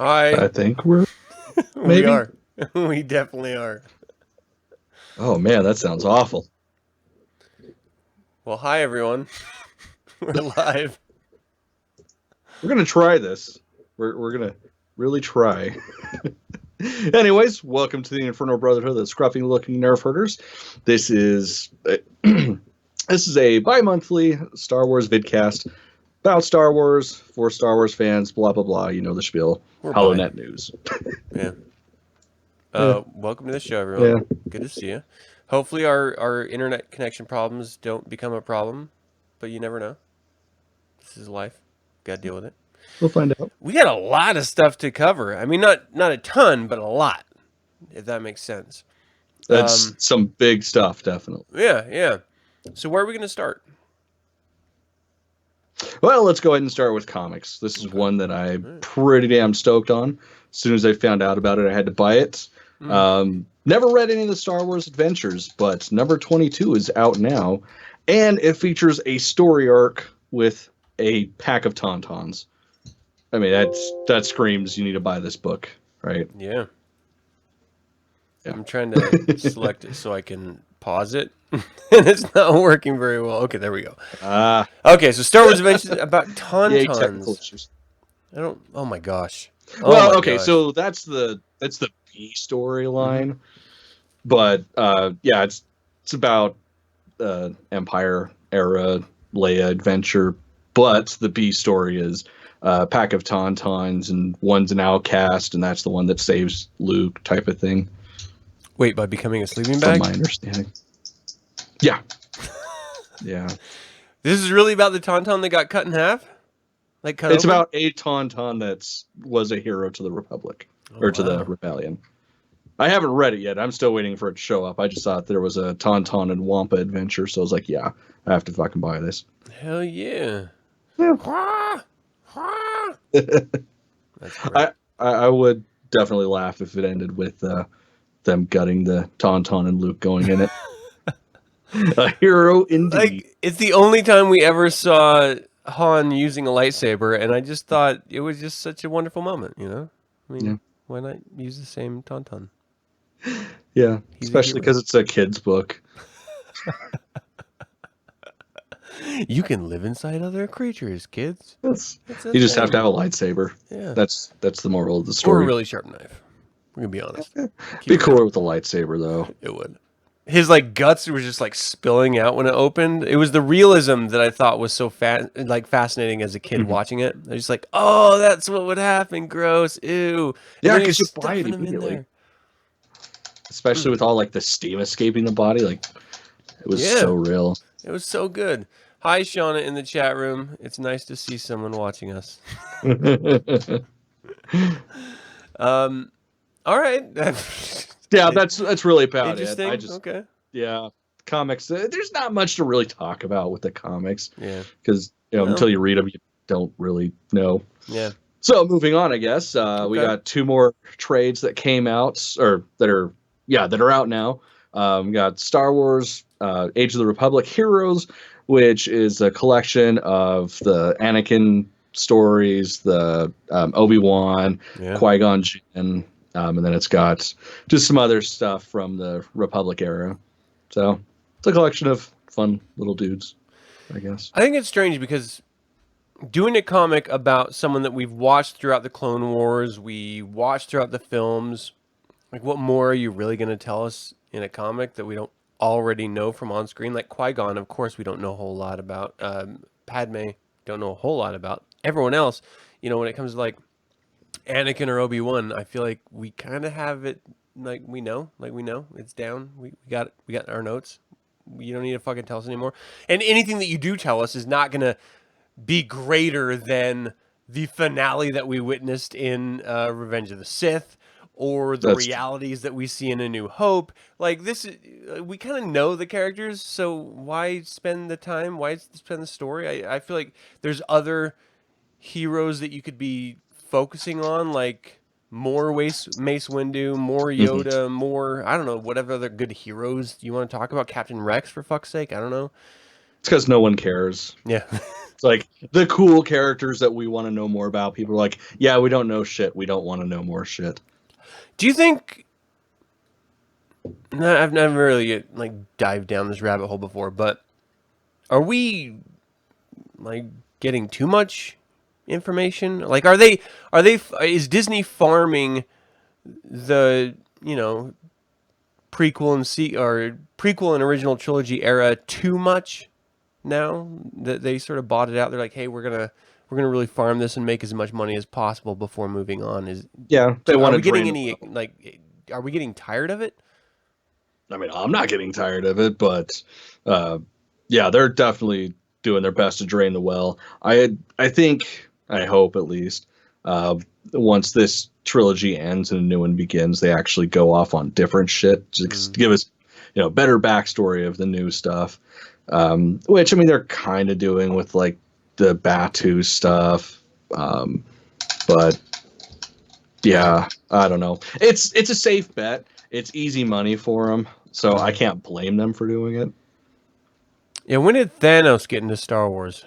Hi. I think we're We maybe. are. We definitely are. Oh man, that sounds awful. Well, hi everyone. We're live. We're gonna try this. We're gonna really try. Anyways, welcome to the Infernal Brotherhood, the Scruffy Looking Nerf Herders. This is this is a bi-monthly Star Wars vidcast about Star Wars for Star Wars fans. Blah blah blah. You know the spiel. We're HoloNet news. Yeah. Yeah. Welcome to the show, everyone. Yeah. Good to see you. Hopefully our internet connection problems don't become a problem, but you never know. This is life. Got to deal with it. We'll find out. We got a lot of stuff to cover. I mean, not a ton, but a lot, if that makes sense. That's some big stuff, definitely. Yeah. So where are we going to start? Well, let's go ahead and start with comics. This is one that I'm pretty damn stoked on. As soon as I found out about it, I had to buy it. Never read any of the Star Wars adventures, but number 22 is out now, and it features a story arc with a pack of Tauntauns. I mean, that screams you need to buy this book, right? Yeah. I'm trying to select it so I can pause it, and it's not working very well. Okay, there we go. Okay, so Star Wars Adventures about Tauntauns. Technical issues. Oh my gosh. So that's the B storyline, but it's about Empire era Leia adventure. But the B story is a pack of Tauntauns, and one's an outcast, and that's the one that saves Luke, type of thing. Wait, by becoming a sleeping bag? From my understanding. Yeah. Yeah. This is really about the Tauntaun that got cut in half? It's about a Tauntaun that was a hero to the Republic, to the Rebellion. I haven't read it yet. I'm still waiting for it to show up. I just thought there was a Tauntaun and Wampa adventure, so I was like, yeah, I have to fucking buy this. Hell yeah. That's great. I would definitely laugh if it ended with them gutting the Tauntaun and Luke going in it. A hero indeed. Like, it's the only time we ever saw Han using a lightsaber, and I just thought it was just such a wonderful moment, you know? I mean, why not use the same Tauntaun? Yeah, especially because it's a kid's book. You can live inside other creatures, kids. You just have to have a lightsaber. Yeah. That's the moral of the story. Or a really sharp knife. We're going to be honest. Be cooler with a lightsaber, though. It would. His guts were just spilling out when it opened. It was the realism that I thought was so fascinating as a kid watching it. I was just like, oh, that's what would happen. Gross. Ew. Yeah, because you buy it immediately. Especially with all the steam escaping the body. It was so real. It was so good. Hi, Shauna in the chat room. It's nice to see someone watching us. All right. Yeah, that's really about it. Okay. Yeah, comics. There's not much to really talk about with the comics. Yeah. Because until you read them, you don't really know. Yeah. So moving on, I guess we got two more trades that came out, or that are out now. We got Star Wars Age of the Republic Heroes, which is a collection of the Anakin stories, the Obi-Wan, Qui-Gon Jinn. And then it's got just some other stuff from the Republic era. So it's a collection of fun little dudes, I guess. I think it's strange because doing a comic about someone that we've watched throughout the Clone Wars, we watched throughout the films, what more are you really going to tell us in a comic that we don't already know from on screen? Like Qui-Gon, of course, we don't know a whole lot about. Padme, don't know a whole lot about. Everyone else, when it comes to Anakin or Obi-Wan, I feel like we kind of have it we know it's down. We got our notes. You don't need to fucking tell us anymore. And anything that you do tell us is not going to be greater than the finale that we witnessed in Revenge of the Sith or the realities that we see in A New Hope. This is, we kind of know the characters, so why spend the time? Why spend the story? I feel like there's other heroes that you could be focusing on, more Mace Windu, more Yoda, more, I don't know, whatever other good heroes you want to talk about. Captain Rex, for fuck's sake, I don't know. It's because no one cares. Yeah. It's like the cool characters that we want to know more about. People are like, yeah, we don't know shit. We don't want to know more shit. Do you think? No, I've never really like dived down this rabbit hole before, but are we like getting too much information? Like, is Disney farming the prequel and original trilogy era too much now that they sort of bought it out? They're like, hey, we're gonna really farm this and make as much money as possible before moving on. Yeah, they want Are to we getting drain. any like? Are we getting tired of it? I mean, I'm not getting tired of it, but yeah, they're definitely doing their best to drain the well. I think, I hope at least, once this trilogy ends and a new one begins, they actually go off on different shit to give us, better backstory of the new stuff. Which I mean, they're kind of doing with like the Batu stuff, but yeah, I don't know. It's a safe bet. It's easy money for them, so I can't blame them for doing it. Yeah, when did Thanos get into Star Wars?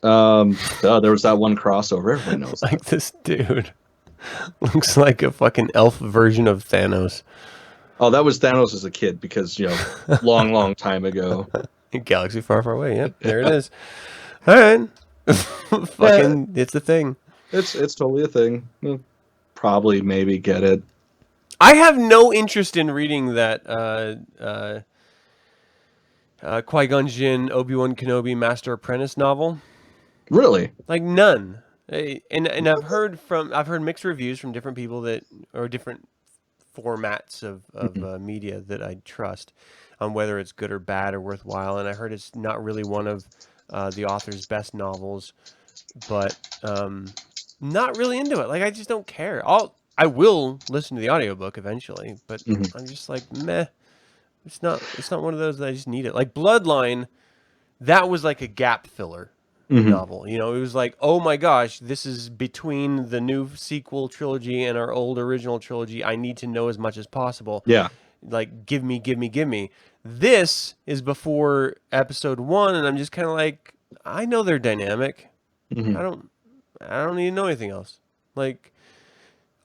There was that one crossover. Everybody knows Like, that. this dude looks like a fucking elf version of Thanos. Oh, that was Thanos as a kid because long time ago. Galaxy far, far away. Yep, there it is. All right, fucking, it's a thing. It's totally a thing. Probably maybe get it. I have no interest in reading that Qui-Gon Jinn, Obi-Wan Kenobi, Master Apprentice novel. Really? Like, none. And I've heard mixed reviews from different people or different formats of media that I trust on whether it's good or bad or worthwhile. And I heard it's not really one of the author's best novels, but not really into it. Like, I just don't care. I will listen to the audiobook eventually, but I'm just like, meh. It's not one of those that I just need it. Like Bloodline, that was like a gap filler novel. It was like, oh my gosh, this is between the new sequel trilogy and our old original trilogy. I need to know as much as possible. Yeah. Like, give me. This is before episode 1, and I'm just kind of like, I know their dynamic. I don't need to know anything else. Like,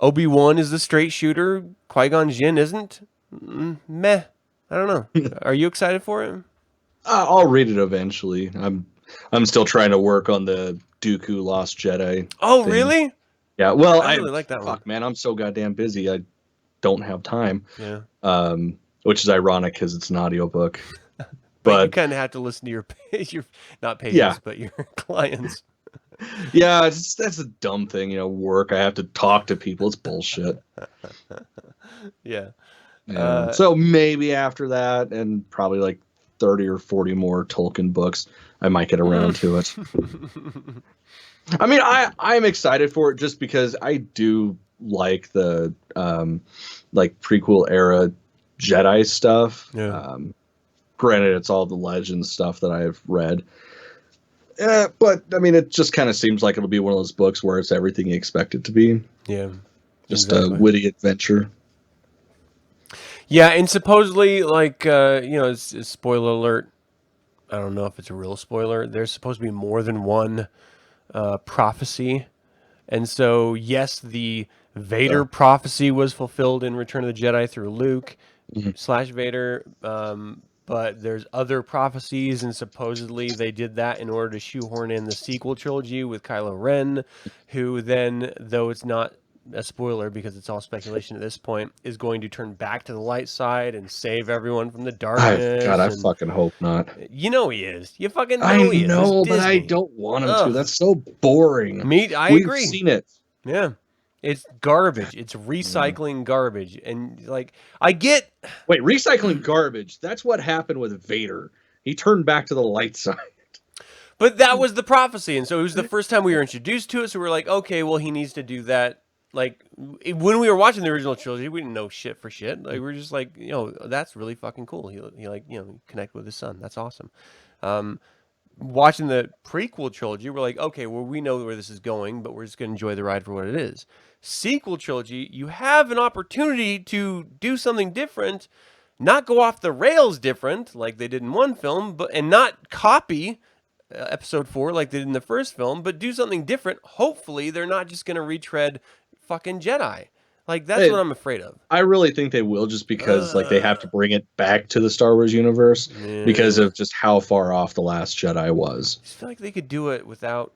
Obi-Wan is the straight shooter. Qui-Gon Jinn isn't. Meh. I don't know. Are you excited for it? I'll read it eventually. I'm still trying to work on the Dooku Lost Jedi. Oh, thing. really? Yeah. Well, I really like that one. Fuck, man, I'm so goddamn busy. I don't have time. Yeah. Which is ironic because it's an audiobook. But you kind of have to listen to your not patients, but your clients. Yeah, that's a dumb thing. Work. I have to talk to people. It's bullshit. Yeah. So maybe after that, and probably like 30 or 40 more Tolkien books, I might get around to it. I mean, I'm excited for it just because I do like the like prequel era Jedi stuff. Yeah. Granted, it's all the Legends stuff that I've read. But I mean, it just kind of seems like it'll be one of those books where it's everything you expect it to be. Yeah. Just a witty adventure. Yeah, and supposedly, like, it's spoiler alert. I don't know if it's a real spoiler. There's supposed to be more than one prophecy. And so, yes, the Vader prophecy was fulfilled in Return of the Jedi through Luke / Vader. But there's other prophecies, and supposedly they did that in order to shoehorn in the sequel trilogy with Kylo Ren, who then, though it's not a spoiler because it's all speculation at this point, is going to turn back to the light side and save everyone from the darkness. I fucking hope not. You know he is. You fucking know he is. I know, but I don't want him to. That's so boring. We've agree. Seen it. Yeah. It's garbage. It's recycling garbage. And, like, I get... Wait, recycling garbage? That's what happened with Vader. He turned back to the light side. But that was the prophecy, and so it was the first time we were introduced to it, so we were like, okay, well, he needs to do that. Like, when we were watching the original trilogy, we didn't know shit for shit. Like, we were just like, that's really fucking cool. He like, connect with his son. That's awesome. Watching the prequel trilogy, we're like, okay, well, we know where this is going, but we're just going to enjoy the ride for what it is. Sequel trilogy, you have an opportunity to do something different, not go off the rails different, like they did in one film, and not copy episode 4 like they did in the first film, but do something different. Hopefully, they're not just going to retread fucking Jedi. Like, that's what I'm afraid of. I really think they will, just because like they have to bring it back to the Star Wars universe because of just how far off The Last Jedi was. I just feel like they could do it without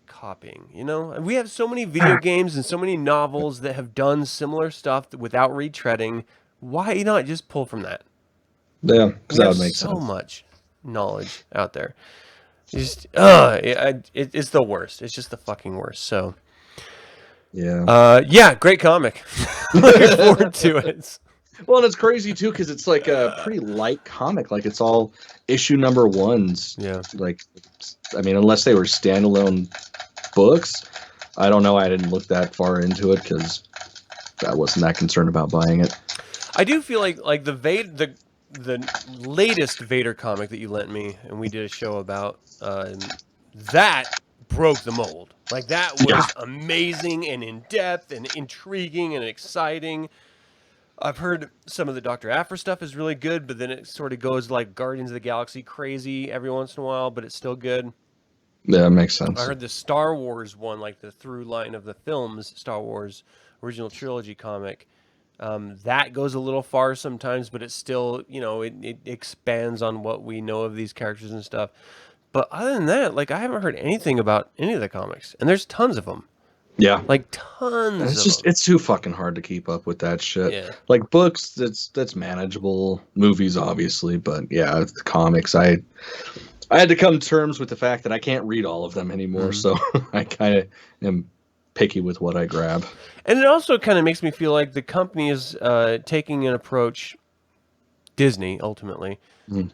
copying, you know? We have so many video games and so many novels that have done similar stuff without retreading. Why not just pull from that? Yeah, because that would make so sense. much knowledge out there. Just it's the worst. It's just the fucking worst. So yeah, great comic. Looking forward to it. Well, and it's crazy too because it's like a pretty light comic. Like it's all issue number ones. Yeah. Like, I mean, unless they were standalone books, I don't know. I didn't look that far into it because I wasn't that concerned about buying it. I do feel like the latest Vader comic that you lent me and we did a show about, that broke the mold. Like, that was amazing and in-depth and intriguing and exciting. I've heard some of the Dr. Aphra stuff is really good, but then it sort of goes like Guardians of the Galaxy crazy every once in a while, but it's still good. Yeah, it makes sense. I heard the Star Wars one, like the through line of the films, Star Wars original trilogy comic, that goes a little far sometimes, but it's still, you know, it expands on what we know of these characters and stuff. But other than that, like, I haven't heard anything about any of the comics, and there's tons of them. Yeah, like tons. It's too fucking hard to keep up with that shit. Yeah. Like books, that's manageable. Movies, obviously, but yeah, the comics, I had to come to terms with the fact that I can't read all of them anymore. So I kind of am picky with what I grab. And it also kind of makes me feel like the company is taking an approach. Disney ultimately.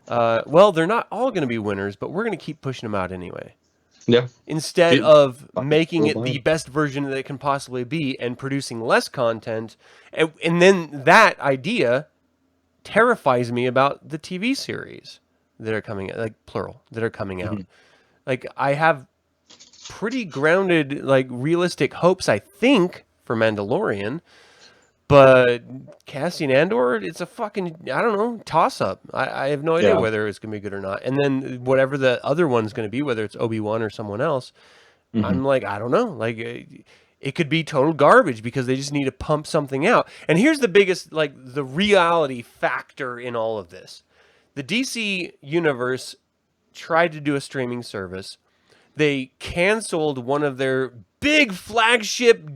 Well, they're not all going to be winners, but we're going to keep pushing them out anyway. Yeah. Instead of making it the best version that it can possibly be and producing less content. And then that idea terrifies me about the TV series that are coming out, like plural, that are coming out. Like, I have pretty grounded, like, realistic hopes, I think, for Mandalorian. But Cassian Andor, it's a fucking, I don't know, toss-up. I have no idea whether it's going to be good or not. And then whatever the other one's going to be, whether it's Obi-Wan or someone else, I'm like, I don't know. Like, it could be total garbage because they just need to pump something out. And here's the biggest, like, the reality factor in all of this. The DC Universe tried to do a streaming service. They canceled one of their big flagship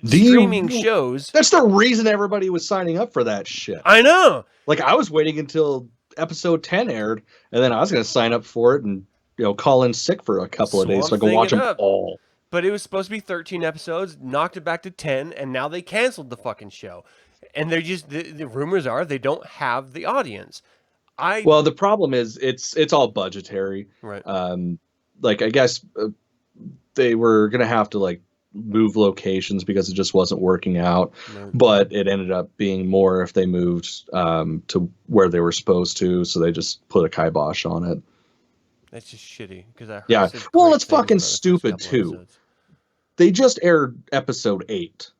streaming shows. That's the reason everybody was signing up for that shit. I know. Like, I was waiting until episode 10 aired, and then I was going to sign up for it and, you know, call in sick for a couple of days so I could watch them all. But it was supposed to be 13 episodes, knocked it back to 10, and now they canceled the fucking show. And they're just, the rumors are they don't have the audience. Well, the problem is it's all budgetary. Right. Like, I guess they were going to have to, like, move locations because it just wasn't working out. No. But it ended up being more if they moved to where they were supposed to, so they just put a kibosh on it. That's just shitty because I heard. Yeah. Well, it's fucking stupid too. Episodes. They just aired episode 8.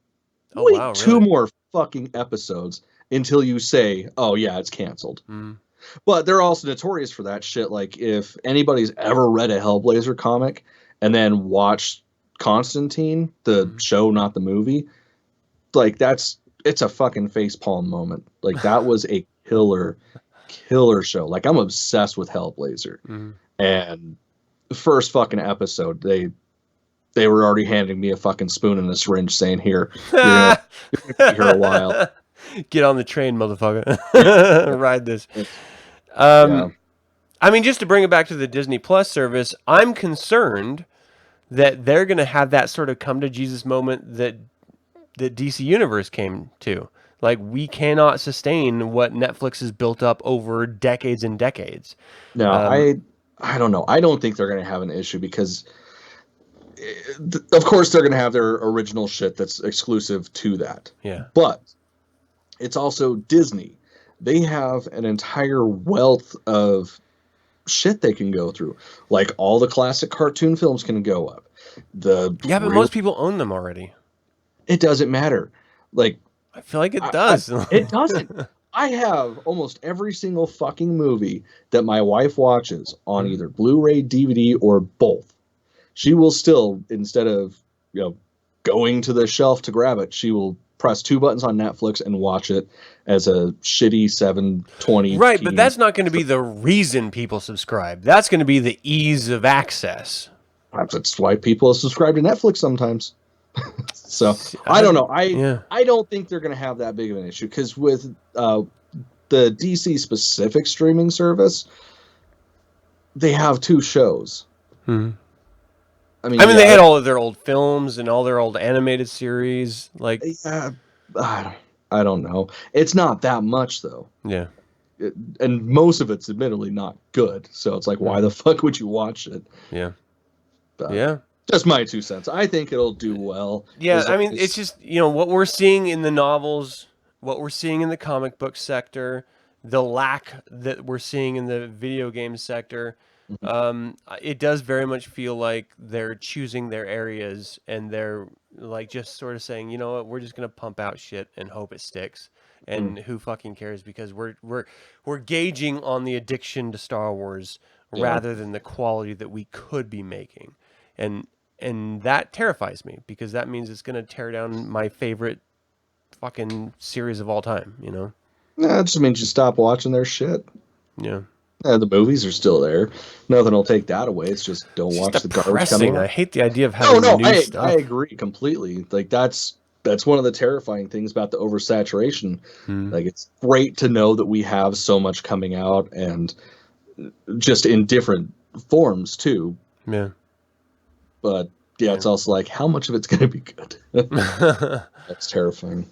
Oh, wait, wow, 2 more fucking episodes until you say, "Oh yeah, it's canceled." But they're also notorious for that shit. Like, if anybody's ever read a Hellblazer comic and then watched Constantine, the show, not the movie, like, it's a fucking facepalm moment. Like, that was a killer show. Like, I'm obsessed with Hellblazer. And the first fucking episode, they were already handing me a fucking spoon and a syringe saying, "Here, you're gonna be here a while. Get on the train, motherfucker. Ride this." I mean, just to bring it back to the Disney Plus service, I'm concerned that they're going to have that sort of come to Jesus moment that DC Universe came to. Like, we cannot sustain what Netflix has built up over decades and decades. No, I don't know. I don't think they're going to have an issue because, of course, they're going to have their original shit that's exclusive to that. Yeah. But it's also Disney. They have an entire wealth of shit they can go through. Like, all the classic cartoon films can go up. But most people own them already. It doesn't matter. Like, I feel like it does. It doesn't. I have almost every single fucking movie that my wife watches on either Blu-ray, DVD, or both. She will still, instead of going to the shelf to grab it, she will press two buttons on Netflix and watch it as a shitty 720p. Right, but that's not going to be the reason people subscribe. That's going to be the ease of access. That's why people subscribe to Netflix sometimes. So I don't know. I don't think they're going to have that big of an issue because with the DC specific streaming service, they have two shows. Hmm. I mean, they had all of their old films and all their old animated series. Like, I don't know. It's not that much though. Yeah. And most of it's admittedly not good. So it's like, why the fuck would you watch it? Yeah. But yeah. Just my 2 cents. I think it'll do well. Yeah, I mean, it's just, what we're seeing in the novels, what we're seeing in the comic book sector, the lack that we're seeing in the video game sector, it does very much feel like they're choosing their areas and they're like just sort of saying, you know what, we're just going to pump out shit and hope it sticks. And who fucking cares? Because we're gauging on the addiction to Star Wars rather than the quality that we could be making. And that terrifies me because that means it's going to tear down my favorite fucking series of all time, That just means you stop watching their shit. Yeah. The movies are still there. Nothing will take that away. It's just don't watch the garbage coming out. I hate the idea of having new stuff. I agree completely. Like that's one of the terrifying things about the oversaturation. Like it's great to know that we have so much coming out and just in different forms too. Yeah. But it's also like how much of it's going to be good. That's terrifying.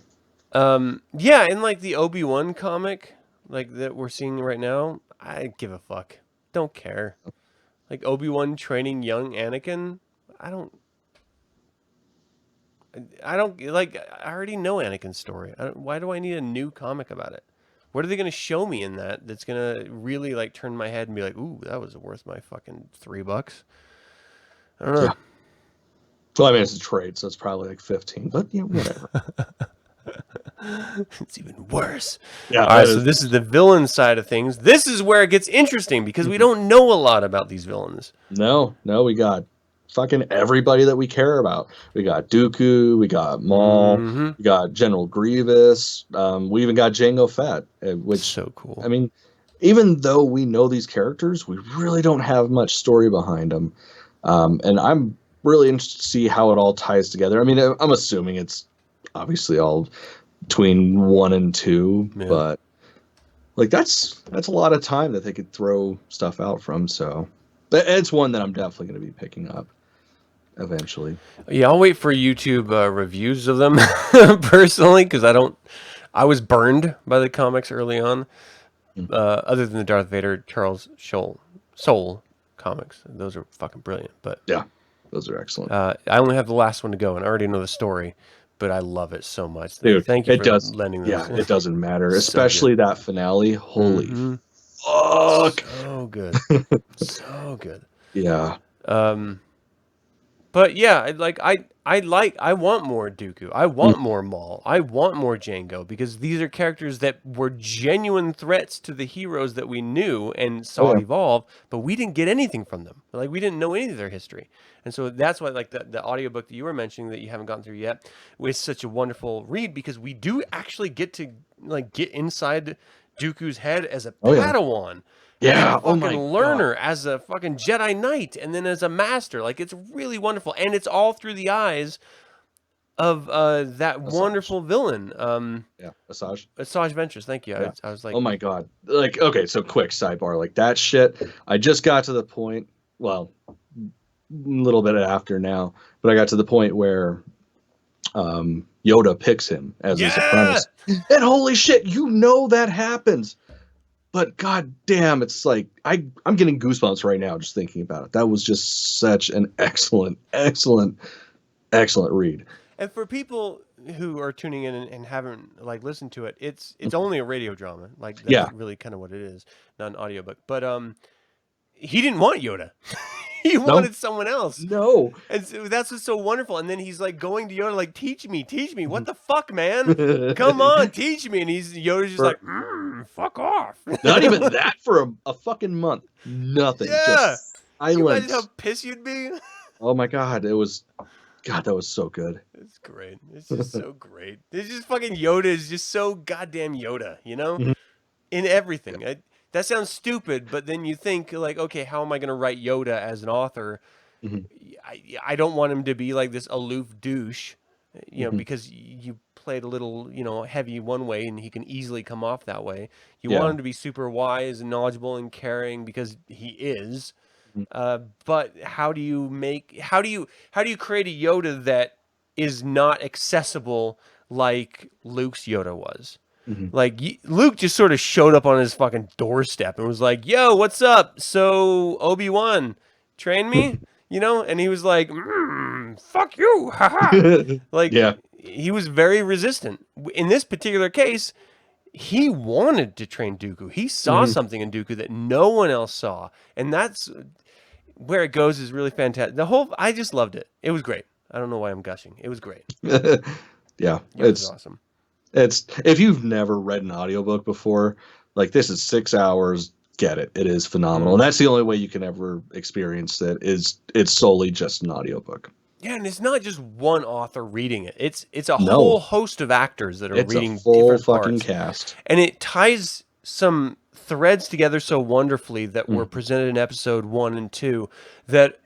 Yeah, and like the Obi-Wan comic, like that we're seeing right now, I give a fuck. Don't care. Like Obi-Wan training young Anakin, I don't like. I already know Anakin's story. Why do I need a new comic about it? What are they going to show me in that's going to really like turn my head and be like, ooh, that was worth my fucking $3? I don't know. Yeah. Well, I mean, it's a trade, so it's probably like 15, but whatever. It's even worse. Yeah. All right, so this is the villain side of things. This is where it gets interesting because we don't know a lot about these villains. No, we got fucking everybody that we care about. We got Dooku, we got Maul, we got General Grievous, we even got Jango Fett, which so cool. I mean, even though we know these characters, we really don't have much story behind them. And I'm really interested to see how it all ties together. I mean, I'm assuming it's obviously all between 1 and 2, but like that's a lot of time that they could throw stuff out from. So it's one that I'm definitely going to be picking up eventually. Yeah, I'll wait for YouTube reviews of them personally because I was burned by the comics early on. Other than the Darth Vader Charles Soule comics, those are fucking brilliant. But yeah, those are excellent. I only have the last one to go, and I already know the story, but I love it so much. Dude, thank you for lending this. Yeah, it doesn't matter, especially that finale. Holy fuck! So good, so good. Yeah. But yeah, I want more Dooku. I want more Maul. I want more Jango because these are characters that were genuine threats to the heroes that we knew and saw evolve, but we didn't get anything from them. Like we didn't know any of their history. And so that's why like the audiobook that you were mentioning that you haven't gotten through yet was such a wonderful read because we do actually get to like get inside Dooku's head as a Padawan. Yeah, as a fucking learner, as a fucking Jedi Knight, and then as a master. Like, it's really wonderful. And it's all through the eyes of that wonderful villain. Asajj Ventress, thank you. Yeah. I was like... Oh my god. Like, okay, so quick sidebar. Like, that shit, I just got to the point, well, a little bit after now, but I got to the point where Yoda picks him as his apprentice. And holy shit, that happens. But god damn, it's like I'm getting goosebumps right now just thinking about it. That was just such an excellent read. And for people who are tuning in and haven't like listened to it, it's only a radio drama. Like that's really kind of what it is, not an audiobook. But he didn't want Yoda. He No, wanted someone else. no. And so that's what's so wonderful. And then he's like going to Yoda, like, teach me. What the fuck, man? Come on, teach me. And Yoda's just like, fuck off. Not even that for a fucking month. Nothing. Yeah. Just Can you imagine how silence. pissed you'd be? Oh my God. God, that was so good. It's great. It's just so great. It's just fucking Yoda is just so goddamn Yoda, you know? Mhm. In everything. That sounds stupid, but then you think, like, okay, how am I going to write Yoda as an author? Mhm. I don't want him to be like this aloof douche, you know, Mhm. because you played a little, you know, heavy one way and he can easily come off that way. You want Yeah. him to be super wise and knowledgeable and caring because he is. Mhm. But how do you create a Yoda that is not accessible like Luke's Yoda was? Mhm. Like Luke just sort of showed up on his fucking doorstep and was like, "Yo, what's up? So Obi-Wan, train me?" You know? And he was like, "Fuck you, haha." Like Yeah. he was very resistant. In this particular case, he wanted to train Dooku. He saw Mhm. something in Dooku that no one else saw, and that's where it goes is really fantastic. I just loved it. It was great. I don't know why I'm gushing. It was great. Yeah. It was awesome. It's if you've never read an audiobook before, like this is 6 hours, get it. It is phenomenal. And that's the only way you can ever experience it is it's solely just an audiobook. Yeah, and it's not just one author reading it. It's a whole No, host of actors that are it's a reading full different fucking parts. cast. And it ties some threads together so wonderfully that were Mm. presented in episode 1 and 2 that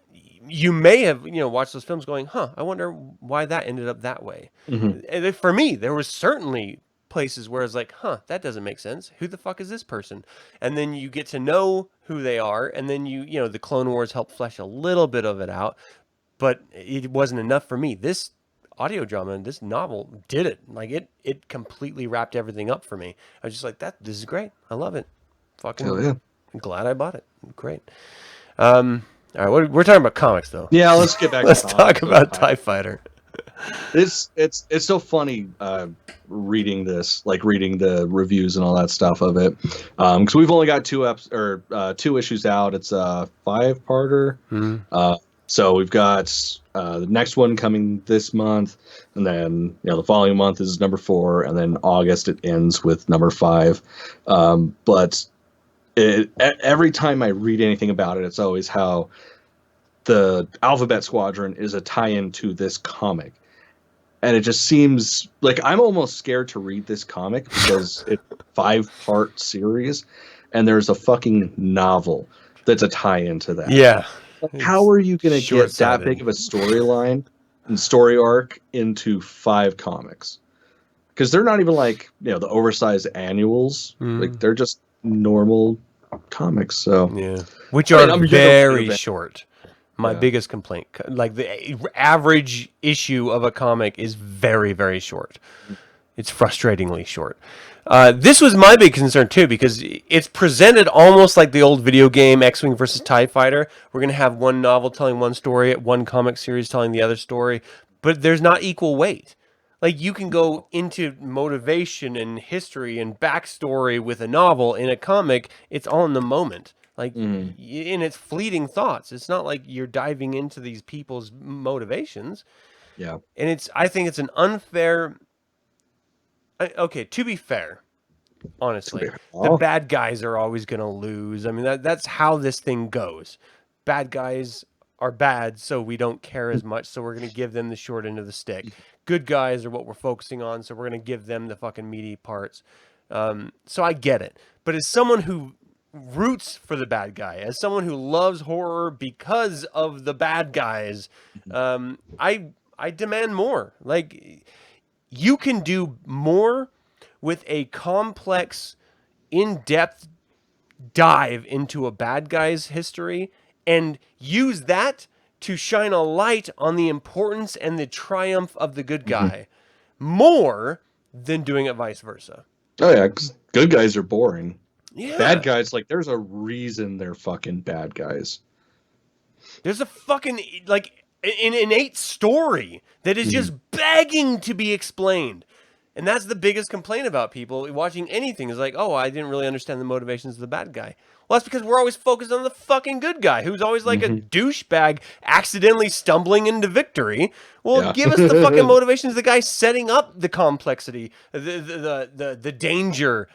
you may have, you know, watched those films going, "Huh, I wonder why that ended up that way." Mhm. And for me, there was certainly places where it's like, "Huh, that doesn't make sense. Who the fuck is this person?" And then you get to know who they are, and then you know, the Clone Wars helped flesh a little bit of it out, but it wasn't enough for me. This audio drama and this novel did it. Like it completely wrapped everything up for me. I was just like, this is great. I love it. Hell Fucking yeah. glad I bought it. Great. All right, we're talking about comics though. Yeah, let's get back Let's to talk comics. about TIE Fighter. It's so funny reading this, like reading the reviews and all that stuff of it, because we've only got two issues out. It's a 5-parter. So we've got the next one coming this month, and then the following month is number 4, and then August it ends with number 5. But every time I read anything about it, it's always how the Alphabet Squadron is a tie-in to this comic. And it just seems like I'm almost scared to read this comic because it's a 5-part series, and there's a fucking novel that's a tie-in to that. Yeah. How are you going to get that Short-sighted. big of a storyline and story arc into 5 comics? Because they're not even like the oversized annuals. Like they're just normal comics. So Yeah, which I mean, are I'm very gonna short. My Yeah. biggest complaint, like the average issue of a comic is very, very short. It's frustratingly short. This was my big concern too, because it's presented almost like the old video game X-Wing versus TIE Fighter. We're going to have one novel telling one story, one comic series telling the other story, but there's not equal weight. Like you can go into motivation and history and backstory with a novel. In a comic, it's all in the moment. Like Mhm. in its fleeting thoughts. It's not like you're diving into these people's motivations. Yeah. And I think it's an unfair. Okay, to be fair, honestly, the bad guys are always going to lose. I mean, that's how this thing goes. Bad guys are bad, so we don't care as much, so we're going to give them the short end of the stick. Good guys are what we're focusing on, so we're going to give them the fucking meaty parts. So I get it. But as someone who roots for the bad guy, as someone who loves horror because of the bad guys, I demand more. Like, you can do more with a complex, in-depth dive into a bad guy's history and use that to shine a light on the importance and the triumph of the good guy more than doing it vice versa. Oh yeah, 'cause good guys are boring. Yeah. Bad guys, like there's a reason they're fucking bad guys. There's a fucking like an innate story that is just begging to be explained. And that's the biggest complaint about people watching anything is like, oh, I didn't really understand the motivations of the bad guy. Well, that's because we're always focused on the fucking good guy who's always like a douchebag accidentally stumbling into victory. Well, Yeah. give us the fucking motivations of the guy setting up the complexity, the danger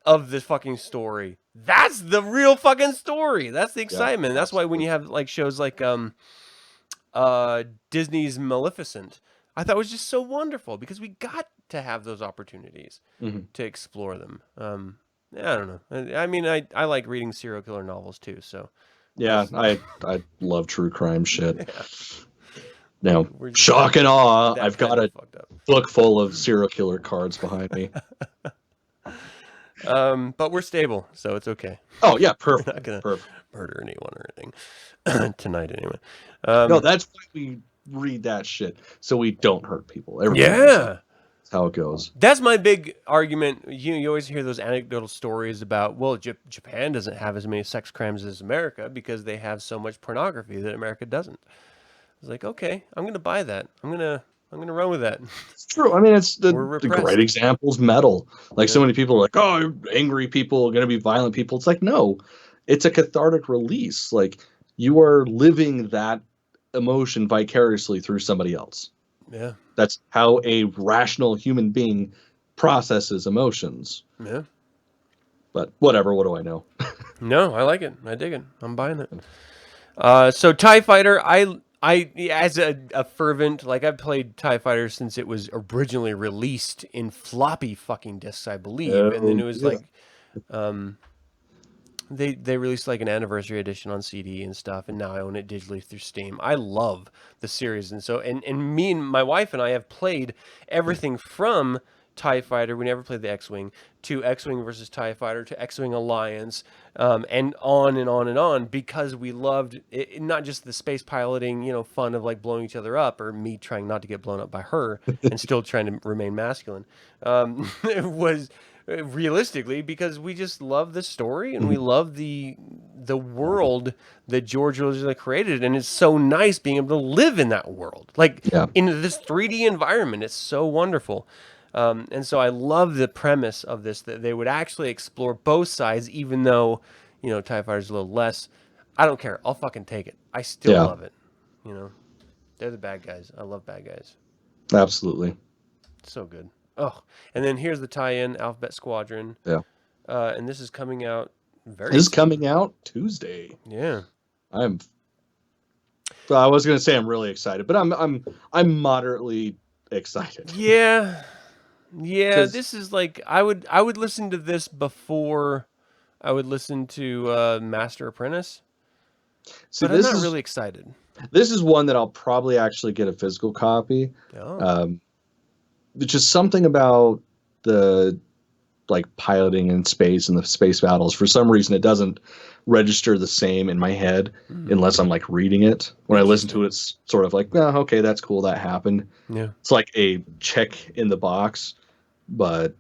of this fucking story. That's the real fucking story. That's the excitement. That's why when you have like shows like Disney's Maleficent, I thought it was just so wonderful because we got to have those opportunities to explore them. I don't know. I mean, I like reading serial killer novels too. So Yeah, I love true crime shit. yeah, Now, we're just shock and awe, that I've kind got of a fucked up. book full of serial killer cards behind me. But we're stable, so it's okay. Oh yeah, We're perfect. not gonna Perfect. murder anyone or anything tonight, anyway. No, that's why we read that shit, so we don't hurt people. Everybody knows Yeah. that's how it goes. That's my big argument. You always hear those anecdotal stories about, well, Japan doesn't have as many sex crimes as America because they have so much pornography that America doesn't. It's like, okay, I'm gonna buy that. I'm gonna run with that. It's true. I mean, it's the We're repressed. great examples. Metal. Like so many people are like, oh, angry people are going to be violent people. It's like, no, it's a cathartic release. Like you are living that emotion vicariously through somebody else. Yeah. That's how a rational human being processes emotions. Yeah. But whatever, what do I know? No, I like it. I dig it. I'm buying it. So TIE Fighter, I as a fervent, like I've played TIE Fighter since it was originally released in floppy fucking discs, I believe. And then it was like they released like an anniversary edition on CD and stuff, and now I own it digitally through Steam. I love the series, and so and me and my wife and I have played everything from TIE Fighter. We never played the X-Wing to X-Wing versus TIE Fighter to X-Wing Alliance, and on and on and on because we loved it, not just the space piloting, fun of like blowing each other up or me trying not to get blown up by her and still trying to remain masculine. It was realistically because we just love the story and we love the world that George originally created, and it's so nice being able to live in that world, like in this 3D environment. It's so wonderful. And so I love the premise of this, that they would actually explore both sides, even though, TIE Fighter's a little less. I don't care. I'll fucking take it. I still love it. They're the bad guys. I love bad guys. Absolutely. So good. Oh, and then here's the tie-in, Alphabet Squadron. Yeah. And this is coming out This is coming out Tuesday. Yeah. I was going to say I'm really excited, but I'm moderately excited. Yeah. Yeah, this is like I would listen to this before I would listen to Master Apprentice. See, but I'm not really excited. This is one that I'll probably actually get a physical copy. Oh. It's just something about the like piloting in space and the space battles. For some reason, it doesn't register the same in my head unless I'm like reading it. When I listen to it, it's sort of like, oh, okay, that's cool. That happened. Yeah. It's like a check in the box. But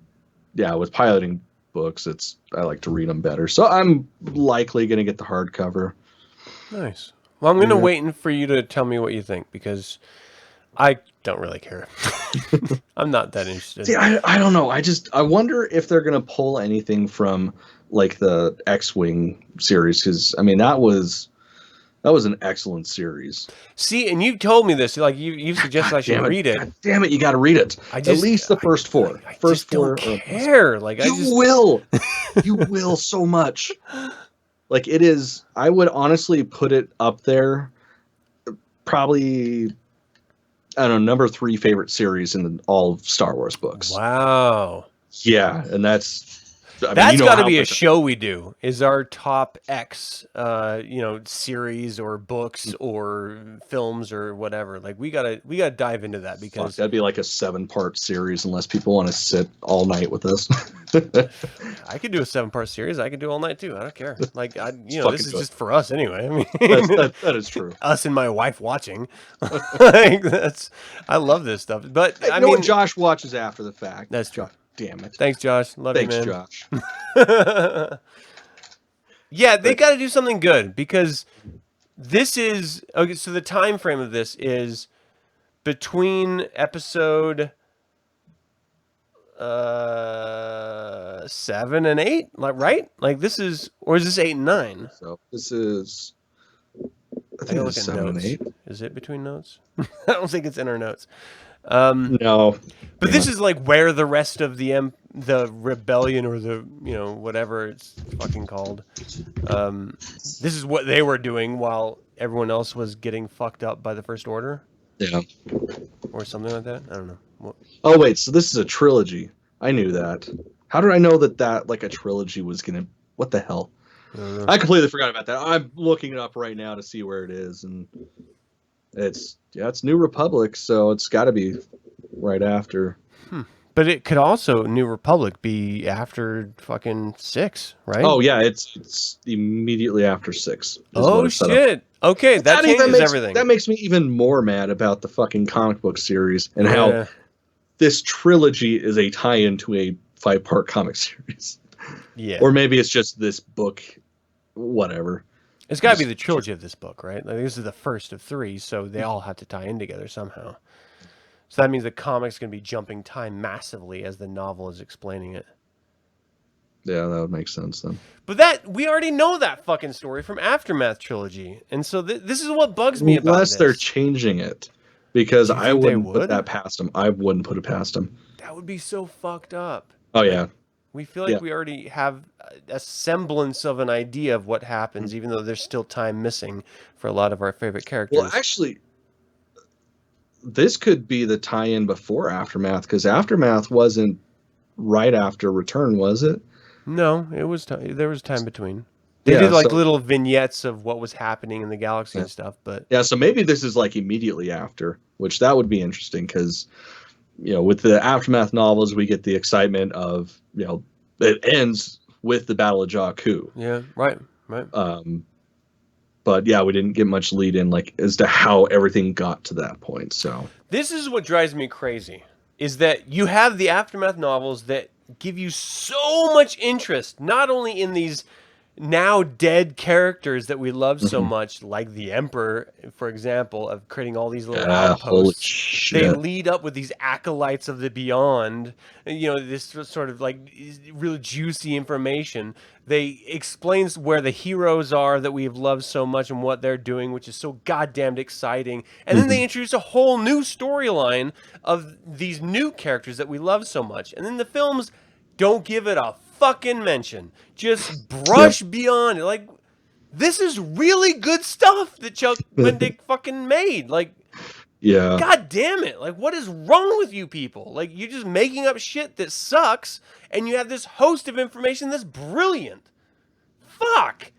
yeah, with piloting books, I like to read them better. So I'm likely going to get the hardcover. Nice. Well, I'm going to wait for you to tell me what you think because I don't really care. I'm not that interested. See, I don't know. I wonder if they're going to pull anything from like the X-Wing series, because I mean that was an excellent series. See, and you've told me this. Like you suggested I should read it. God damn it, you got to read it. At least the first four. I just don't care. Like you will so much. Like it is. I would honestly put it up there. Probably, I don't know, number 3 favorite series in all of Star Wars books. Wow. Yeah, and that's got to be a show we do. Is our top X, series or books or films or whatever. Like we gotta dive into that because that'd be like a 7-part series unless people want to sit all night with us. I could do a 7-part series. I could do all night too. I don't care. Like this is just for us anyway. I mean, that is true. Us and my wife watching. Like I love this stuff. But I mean, Josh watches after the fact. That's true. Damn it. Thanks, Josh. Love you, man. Josh. Yeah, they got to do something good because this is okay. So the time frame of this is between episode 7 and 8, like right? Like this is, or is this 8 and 9? So this is, I I think gotta this look is at 7 and notes. 8. Is it between notes? I don't think it's in our notes. No, But damn this it. is like where the rest of the rebellion or the whatever it's fucking called. This is what they were doing while everyone else was getting fucked up by the First Order Yeah. or something like that. I don't know. Oh wait, so this is a trilogy. I knew that. How did I know that like a trilogy was gonna? What the hell? I don't know. I completely forgot about that. I'm looking it up right now to see where it is, and it's New Republic, so it's got to be right after. But it could also New Republic be after fucking 6, right? Oh yeah, it's immediately after 6. Is what Oh it's set up. shit. Okay, But that changes everything. that makes me even more mad about the fucking comic book series and how Yeah. this trilogy is a tie-in to a 5-part comic series. Yeah. Or maybe it's just this book, whatever. It's got to be the trilogy of this book, right? Like this is the first of 3, so they all have to tie in together somehow. So that means the comic's going to be jumping time massively as the novel is explaining it. Yeah, that would make sense then. But that we already know that fucking story from Aftermath trilogy, and so this is what bugs me about Unless this. they're changing it, because Do you I think they wouldn't put would? that past them. I wouldn't put it past them. That would be so fucked up. Oh yeah, We feel like we already have a semblance of an idea of what happens, even though there's still time missing for a lot of our favorite characters. well actually, this could be the tie-in before Aftermath, because Aftermath wasn't right after Return, was it? No, it was there was time between. They did like little vignettes of what was happening in the galaxy and stuff, but yeah, so maybe this is like immediately after, which that would be interesting because with the Aftermath novels we get the excitement of it ends with the Battle of Jakku. yeah, right. But yeah, we didn't get much lead in like as to how everything got to that point. So This is what drives me crazy, is that you have the Aftermath novels that give you so much interest, not only in these now dead characters that we love so much, like the Emperor, for example, of creating all these little holy outposts. shit. They lead up with these acolytes of the beyond, this sort of like really juicy information. They explains where the heroes are that we've loved so much and what they're doing, which is so goddamn exciting. And then they introduce a whole new storyline of these new characters that we love so much. And then the films don't give it a fucking mention. Just brush beyond it. Like, this is really good stuff that Chuck Wendig fucking made. Like, yeah, god damn it. Like, what is wrong with you people? Like, you're just making up shit that sucks, and you have this host of information that's brilliant. Fuck.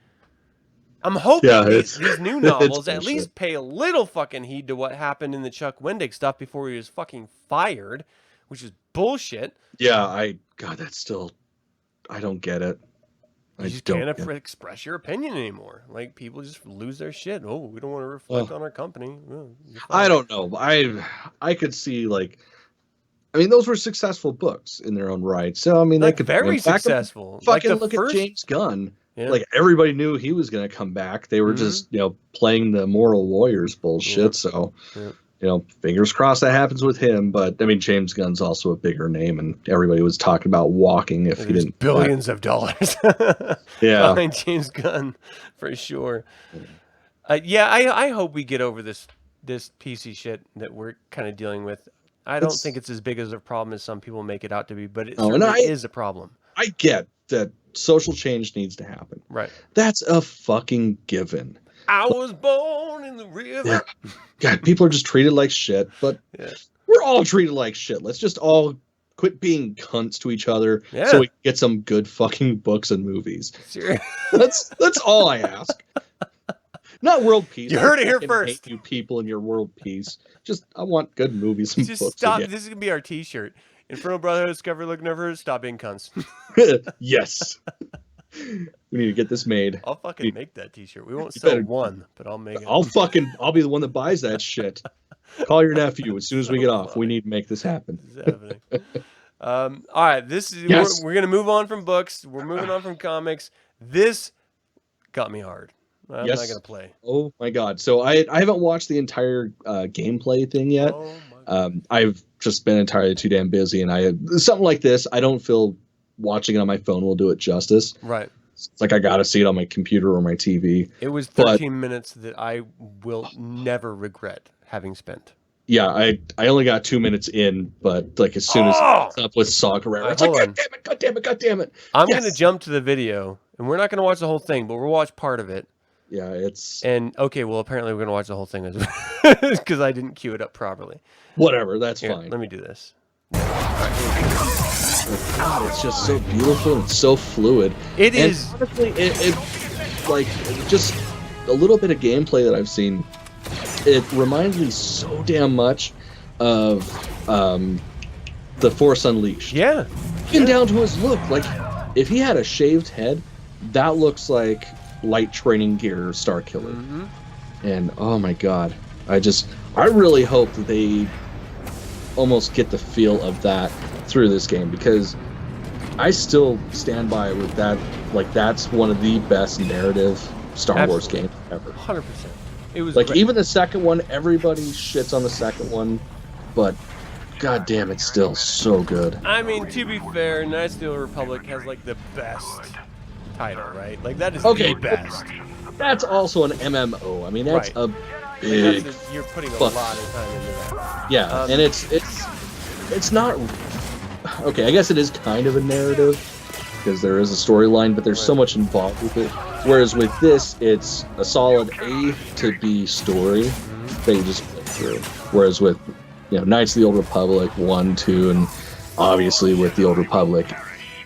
I'm hoping these new novels at least pay a little fucking heed to what happened in the Chuck Wendig stuff before he was fucking fired, which is bullshit. Yeah, that's still, I don't get it. You just can't express your opinion anymore. Like, people just lose their shit. Oh, we don't want to reflect on our company. I don't know. I could see those were successful books in their own right. So I mean, like, they could very successful. Fucking like look at James Gunn. Yeah. Like everybody knew he was going to come back. They were just playing the moral warriors bullshit. So. Fingers crossed that happens with him. But I mean, James Gunn's also a bigger name, and everybody was talking about walking if he didn't. Billions of dollars. Behind James Gunn, for sure. I hope we get over this PC shit that we're kind of dealing with. I don't think it's as big as a problem as some people make it out to be, but it certainly is a problem. I get that social change needs to happen. Right. That's a fucking given. I was born in the river. Yeah. God, people are just treated like shit, but we're all treated like shit. Let's just all quit being cunts to each other so we can get some good fucking books and movies. Seriously. That's all I ask. Not world peace. You heard it here first. Hate you people in your world peace. Just I want good movies and just books. Stop. Again. This is gonna be our T-shirt. Infernal Brotherhood, Scruffy Looking, Nerf Herders, stop being cunts. Yes. We need to get this made. I'll fucking make that T-shirt. We won't sell one, but I'll make it. I'll be the one that buys that shit. Call your nephew as soon as we get off. We need to make this happen. All right, we're gonna move on from books. We're moving on from comics. This got me hard. I'm not gonna play. Oh my god! So I haven't watched the entire gameplay thing yet. Oh my god. I've just been entirely too damn busy, and something like this, I don't feel watching it on my phone will do it justice. Right. It's like I got to see it on my computer or my TV. It was 13 minutes that I will never regret having spent. Yeah, I only got 2 minutes in, but like as soon as it's up with Saw Gerrera, it's like, God damn it. I'm going to jump to the video, and we're not going to watch the whole thing, but we'll watch part of it. Yeah, it's... And, okay, well, apparently we're going to watch the whole thing because I didn't cue it up properly. Whatever, that's Here, fine. let me do this. God, it's just so beautiful and so fluid. It is. Honestly, it like just a little bit of gameplay that I've seen. It reminds me so damn much of the Force Unleashed. Yeah. Even down to his look. Like, if he had a shaved head, that looks like Light Training Gear Starkiller. Mm-hmm. And oh my god, I really hope that they almost get the feel of that through this game, because I still stand by with that. Like, that's one of the best narrative Star Wars games ever. 100%. It was like great. Even the second one, everybody shits on the second one, but god damn, it's still so good. I mean, to be fair, Knights of the Old Republic has like the best title, right? Like, that is the best. That's also an MMO. I mean, that's a big. You're putting a lot of time into that. Yeah, and it's not. Okay, I guess it is kind of a narrative because there is a storyline, but there's so much involved with it. Whereas with this, it's a solid A to B story that you just play through. Whereas with Knights of the Old Republic 1, 2, and obviously with the Old Republic,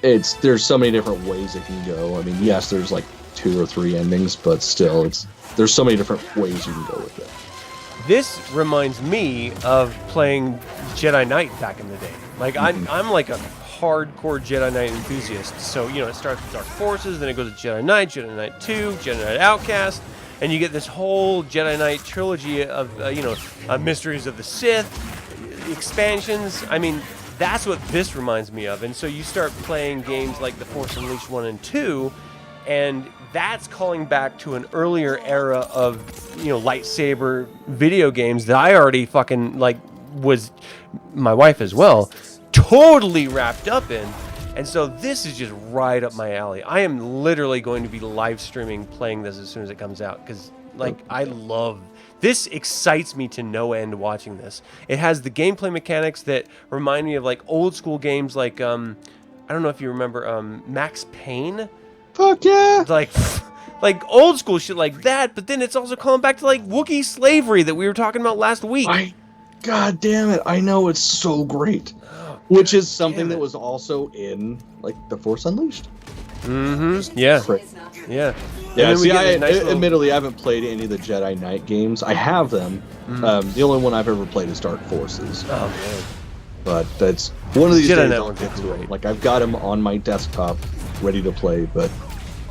there's so many different ways it can go. I mean, yes, there's like 2 or 3 endings, but still, there's so many different ways you can go with it. This reminds me of playing Jedi Knight back in the day. Like, I'm like a hardcore Jedi Knight enthusiast. So, it starts with Dark Forces, then it goes to Jedi Knight 2, Jedi Knight Outcast, and you get this whole Jedi Knight trilogy of, Mysteries of the Sith, expansions. I mean, that's what this reminds me of. And so you start playing games like The Force Unleashed 1 and 2, and that's calling back to an earlier era of, lightsaber video games that I already fucking, was, my wife as well, totally wrapped up in. And so this is just right up my alley. I am literally going to be live streaming playing this as soon as it comes out, because, I love... This excites me to no end watching this. It has the gameplay mechanics that remind me of, old school games like, I don't know if you remember, Max Payne? Fuck yeah! Like old school shit like that, but then it's also calling back to Wookiee slavery that we were talking about last week. God damn it! I know, it's so great. Which is something that was also in The Force Unleashed. Mm-hmm. Yeah. Right. Yeah. Yeah. See, admittedly, I haven't played any of the Jedi Knight games. I have them. The only one I've ever played is Dark Forces. Oh man. But that's one of these Jedi days I'll Knight get to it. I've got them on my desktop, ready to play, but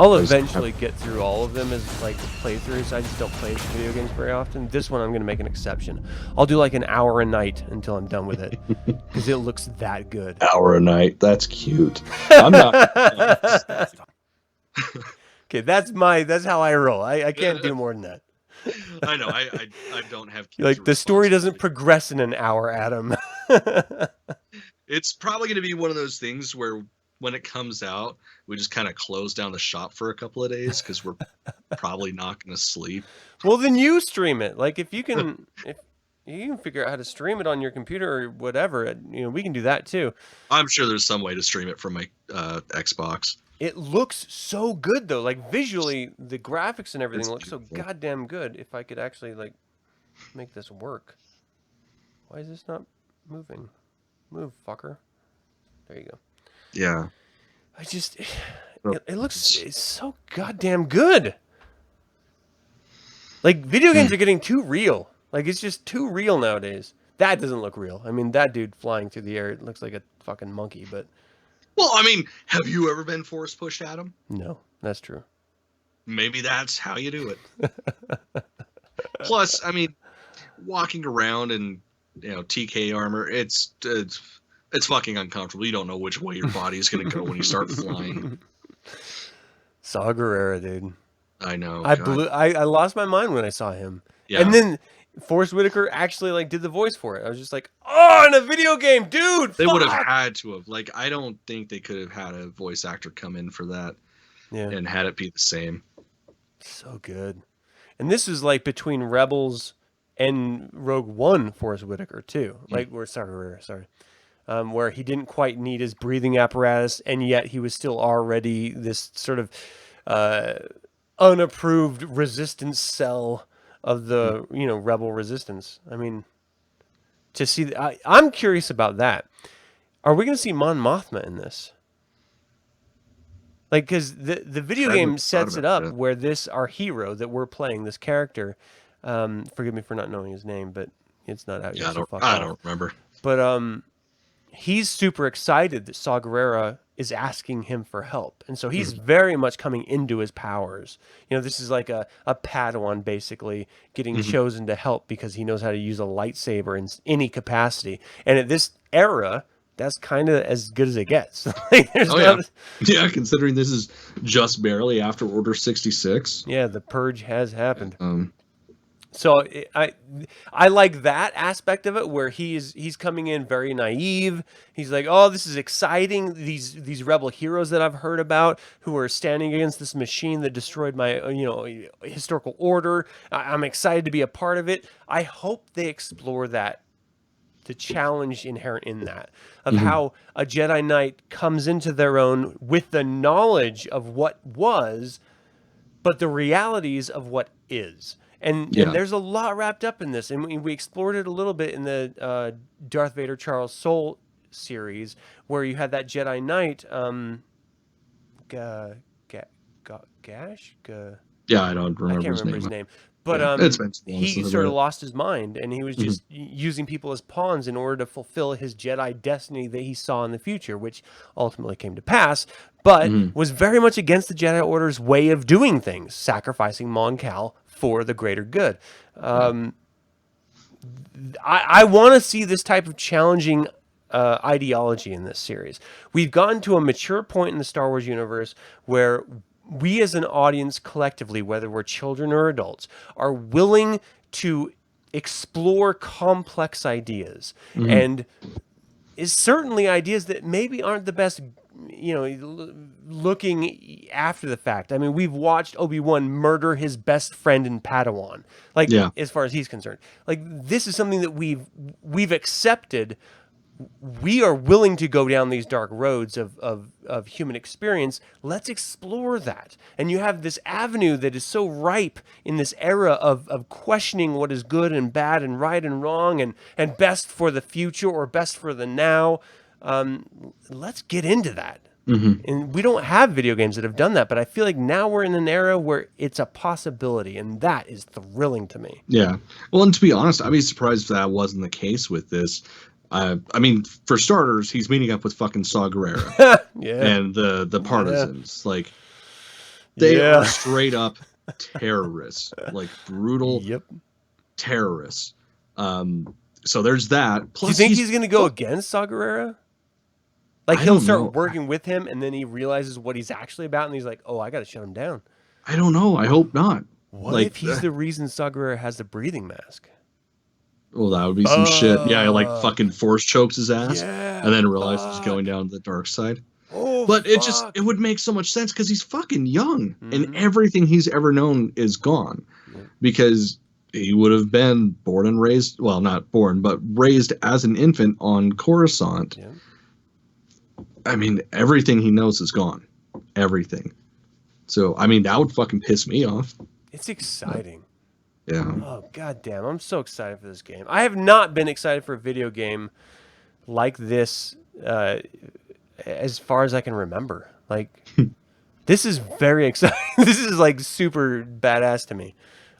I'll eventually get through all of them as playthroughs. I just don't play video games very often. This one I'm going to make an exception. I'll do an hour a night until I'm done with it, because it looks that good. Hour a night, that's cute. I'm not. Okay, that's how I roll. I can't do more than that. I know. I don't have kids. The story doesn't progress in an hour, Adam. It's probably going to be one of those things where, when it comes out, we just kind of close down the shop for a couple of days because we're probably not going to sleep. Well, then you stream it. If you can figure out how to stream it on your computer or whatever, we can do that too. I'm sure there's some way to stream it from my Xbox. It looks so good though. Visually, the graphics and everything looks so goddamn good. If I could actually make this work. Why is this not moving? Move, fucker. There you go. Yeah. It looks it's so goddamn good. Video games are getting too real. It's just too real nowadays. That doesn't look real. I mean, that dude flying through the air, it looks like a fucking monkey, but... Well, I mean, have you ever been force pushed at him? No, that's true. Maybe that's how you do it. Plus, I mean, walking around in, TK armor, it's fucking uncomfortable. You don't know which way your body is going to go when you start flying. Saw Gerrera, dude. I know. I lost my mind when I saw him. Yeah. And then Forrest Whitaker actually like did the voice for it. I was just like, oh, in a video game, dude. They would have fuck! had to have. Like, I don't think they could have had a voice actor come in for that and had it be the same. So good. And this is like between Rebels and Rogue One, Forrest Whitaker too. Like, where he didn't quite need his breathing apparatus, and yet he was still already this sort of unapproved resistance cell of the rebel resistance. I mean, to see, I'm curious about that. Are we going to see Mon Mothma in this? Like, because the video game sets it up where our hero that we're playing, this character, forgive me for not knowing his name, but it's not out yet. I don't remember. But he's super excited that Saw Gerrera is asking him for help, and so he's very much coming into his powers. This is like a Padawan basically getting chosen to help because he knows how to use a lightsaber in any capacity. And at this era, that's kind of as good as it gets. Yeah, considering this is just barely after Order 66. Yeah, the purge has happened. So I like that aspect of it, where he's coming in very naive. He's like, oh, this is exciting. These rebel heroes that I've heard about who are standing against this machine that destroyed my historical order. I'm excited to be a part of it. I hope they explore that. The challenge inherent in that, of how a Jedi Knight comes into their own with the knowledge of what was, but the realities of what is. And there's a lot wrapped up in this. And we explored it a little bit in the Darth Vader Charles Soule series, where you had that Jedi Knight, Gash? Yeah, I don't remember, I can't remember his name. But he sort of lost his mind, and he was just using people as pawns in order to fulfill his Jedi destiny that he saw in the future, which ultimately came to pass, but was very much against the Jedi Order's way of doing things, sacrificing Mon Cal for the greater good. I want to see this type of challenging ideology in this series. We've gotten to a mature point in the Star Wars universe where we as an audience collectively, whether we're children or adults, are willing to explore complex ideas and is certainly ideas that maybe aren't the best, looking after the fact. I mean, we've watched Obi-Wan murder his best friend in Padawan, as far as he's concerned. Like, this is something that we've accepted. We are willing to go down these dark roads of human experience. Let's explore that. And you have this avenue that is so ripe in this era of questioning what is good and bad and right and wrong and best for the future or best for the now. Let's get into that. And we don't have video games that have done that, but I feel like now we're in an era where it's a possibility, and that is thrilling to me. Yeah. Well, and to be honest, I'd be surprised if that wasn't the case with this. I mean, for starters, he's meeting up with fucking Saw Gerrera and the partisans. Like, they are straight up terrorists, like brutal terrorists. So there's that. Plus, do you think he's going to go against Saw Gerrera? Like, he'll start working with him, and then he realizes what he's actually about, and he's like, "Oh, I got to shut him down." I don't know. I hope not. What if he's the reason Saw Gerrera has the breathing mask? Well, that would be some shit. Yeah, like fucking force chokes his ass and then realizes he's going down the dark side. But it would make so much sense because he's fucking young and everything he's ever known is gone because he would have been born and raised, well, not born, but raised as an infant on Coruscant. Yeah. I mean, everything he knows is gone. Everything. So, I mean, that would fucking piss me off. It's exciting. Yeah. Oh, goddamn. I'm so excited for this game. I have not been excited for a video game like this as far as I can remember. Like, this is very exciting. This is, like, super badass to me.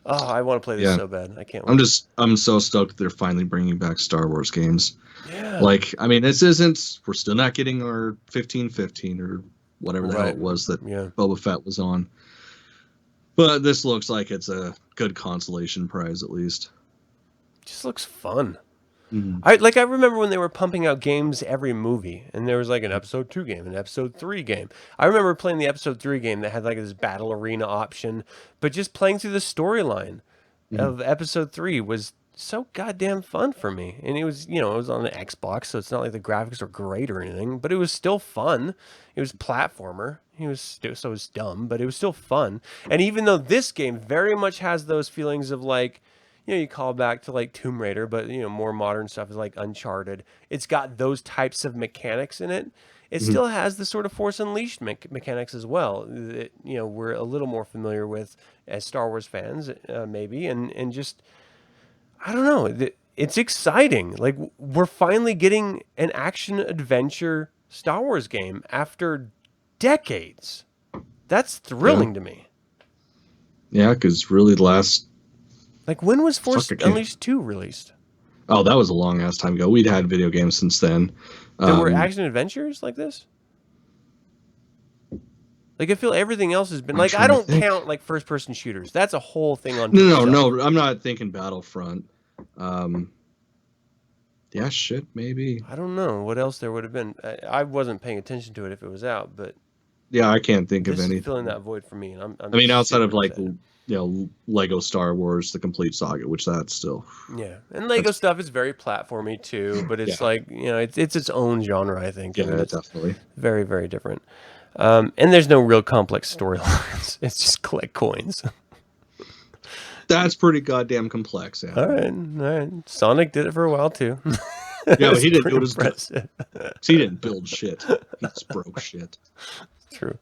Oh, I want to play this so bad. I can't wait. I'm so stoked that they're finally bringing back Star Wars games. Yeah. Like, I mean, we're still not getting our 1515 or whatever the hell it was that Boba Fett was on. But this looks like it's a good consolation prize, at least. Just looks fun. I remember when they were pumping out games every movie, and there was like an episode 2 game, an episode 3 game. I remember playing the episode 3 game that had like this battle arena option, but just playing through the storyline of episode 3 was so goddamn fun for me. And it was, it was on the Xbox, so it's not like the graphics are great or anything, but it was still fun. It was platformer. So it was dumb, but it was still fun. And even though this game very much has those feelings of like, you call back to like Tomb Raider, but more modern stuff is like Uncharted. It's got those types of mechanics in it. It Mhm. still has the sort of Force Unleashed mechanics as well that we're a little more familiar with as Star Wars fans, maybe, and just I don't know. It's exciting. Like we're finally getting an action adventure Star Wars game after decades. That's Yeah. thrilling to me. Yeah, because really the last Like when was Force fuck, I can't. Unleashed 2 released? Oh, that was a long ass time ago. We'd had video games since then. There were action adventures like this? Like I feel everything else has been I'm like I trying to don't think. count like first person shooters. That's a whole thing unto No, itself. no. I'm not thinking Battlefront. Yeah, shit, maybe. I don't know what else there would have been. I wasn't paying attention to it if it was out, but Yeah, I can't think of this is anything. filling that void for me, and I'm I mean, outside of super like excited. Lego Star Wars, the complete saga, which that's still Yeah, and Lego stuff is very platformy too, but it's yeah, like it's its own genre, I think. I mean, yeah, it's definitely. very very different. And there's no real complex storylines. It's just collect coins. That's pretty goddamn complex. Yeah, All right. Sonic did it for a while too. yeah, but he didn't pretty do it as good. impressive. He didn't build shit. He just broke shit. True.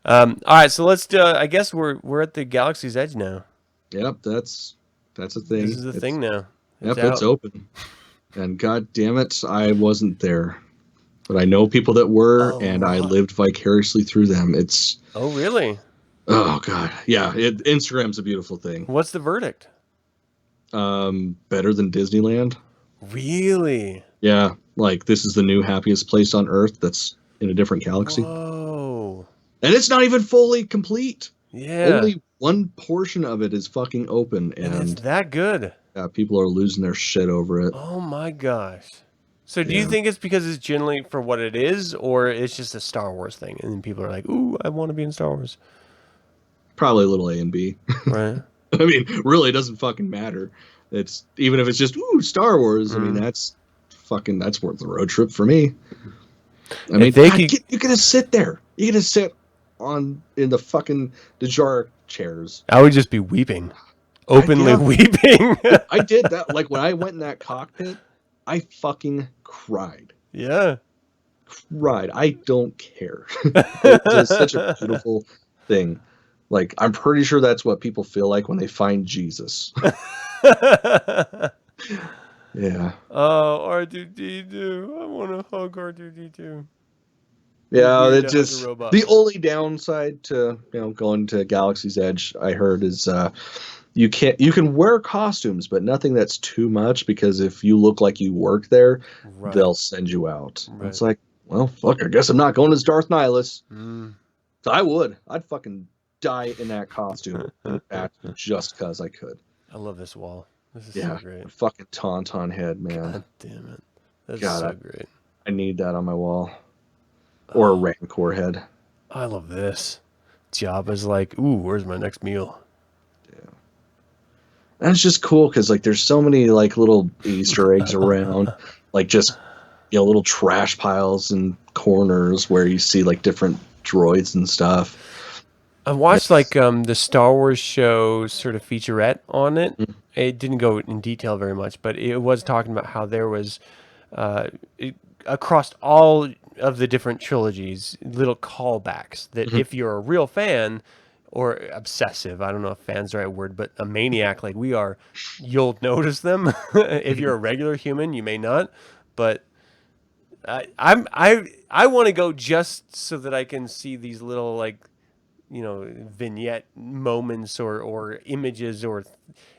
All right, so let's. I guess we're at the Galaxy's Edge now. Yep, that's a thing. This is the thing now. Yep, out. it's open. And god damn it, I wasn't there. But I know people that were, and I lived vicariously through them. It's Oh really? oh god, yeah. Instagram's a beautiful thing. What's the verdict? Better than Disneyland. Really? Yeah, like this is the new happiest place on Earth. That's in a different galaxy, Whoa. and it's not even fully complete. Yeah. Only one portion of it is fucking open, And and it's that good. yeah, people are losing their shit over it. Oh my gosh. So do you Yeah. think it's because it's generally for what it is, or it's just a Star Wars thing, and then people are like, "Ooh, I want to be in Star Wars." Probably a little A and B. Right. I mean, really, it doesn't fucking matter. It's even if it's just Star Wars. I mean, that's worth the road trip for me. I mean, you're gonna sit there. You're gonna sit in the fucking Dejar chairs. I would just be weeping, openly weeping. I did that. Like when I went in that cockpit, I fucking cried. Yeah. Cried. I don't care. It's just such a beautiful thing. Like I'm pretty sure that's what people feel like when they find Jesus. Yeah. Oh, R2D2. I want to hug R2D2. Yeah, Weird it's to hug a just robot. the only downside to going to Galaxy's Edge. I heard is you can wear costumes, but nothing that's too much because if you look like you work there, Right. they'll send you out. Right. It's like, well, fuck. I guess I'm not going as Darth Nihilus. Mm. So I'd fucking die in that costume just because I could. I love this wall. This is Yeah, so great. fucking Tauntaun head, man. God damn it. That's God, so great. I need that on my wall. Or a Rancor head. I love this. Jabba's like, ooh, where's my next meal? Yeah. And it's just cool because like there's so many like little Easter eggs around. Like just little trash piles and corners where you see like different droids and stuff. I watched like the Star Wars show sort of featurette on it. Mm-hmm. It didn't go in detail very much, but it was talking about how there was across all of the different trilogies, little callbacks that if you're a real fan or obsessive, I don't know if fan's the right word, but a maniac like we are, you'll notice them. If you're a regular human, you may not, but I want to go just so that I can see these little like vignette moments or images or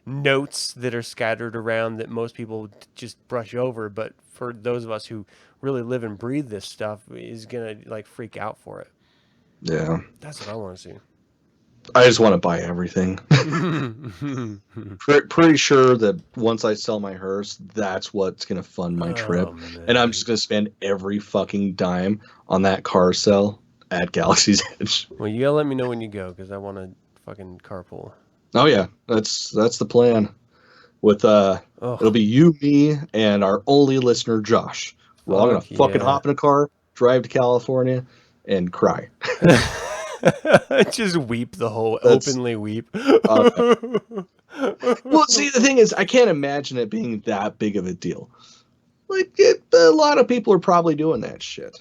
notes that are scattered around that most people just brush over, but for those of us who really live and breathe this stuff is gonna like freak out for it. Yeah. That's what I want to see. I just want to buy everything. Pretty sure that once I sell my hearse, that's what's going to fund my trip. Man. And I'm just going to spend every fucking dime on that car sale at Galaxy's Edge. Well, you gotta let me know when you go because I want to fucking carpool. Oh yeah, that's the plan. with Oh, it'll be you, me, and our only listener, Josh. We're all gonna fuck fucking yeah. hop in a car, drive to California, and cry. Just weep the whole, That's openly weep. yeah. Well, see, the thing is, I can't imagine it being that big of a deal. Like, a lot of people are probably doing that shit.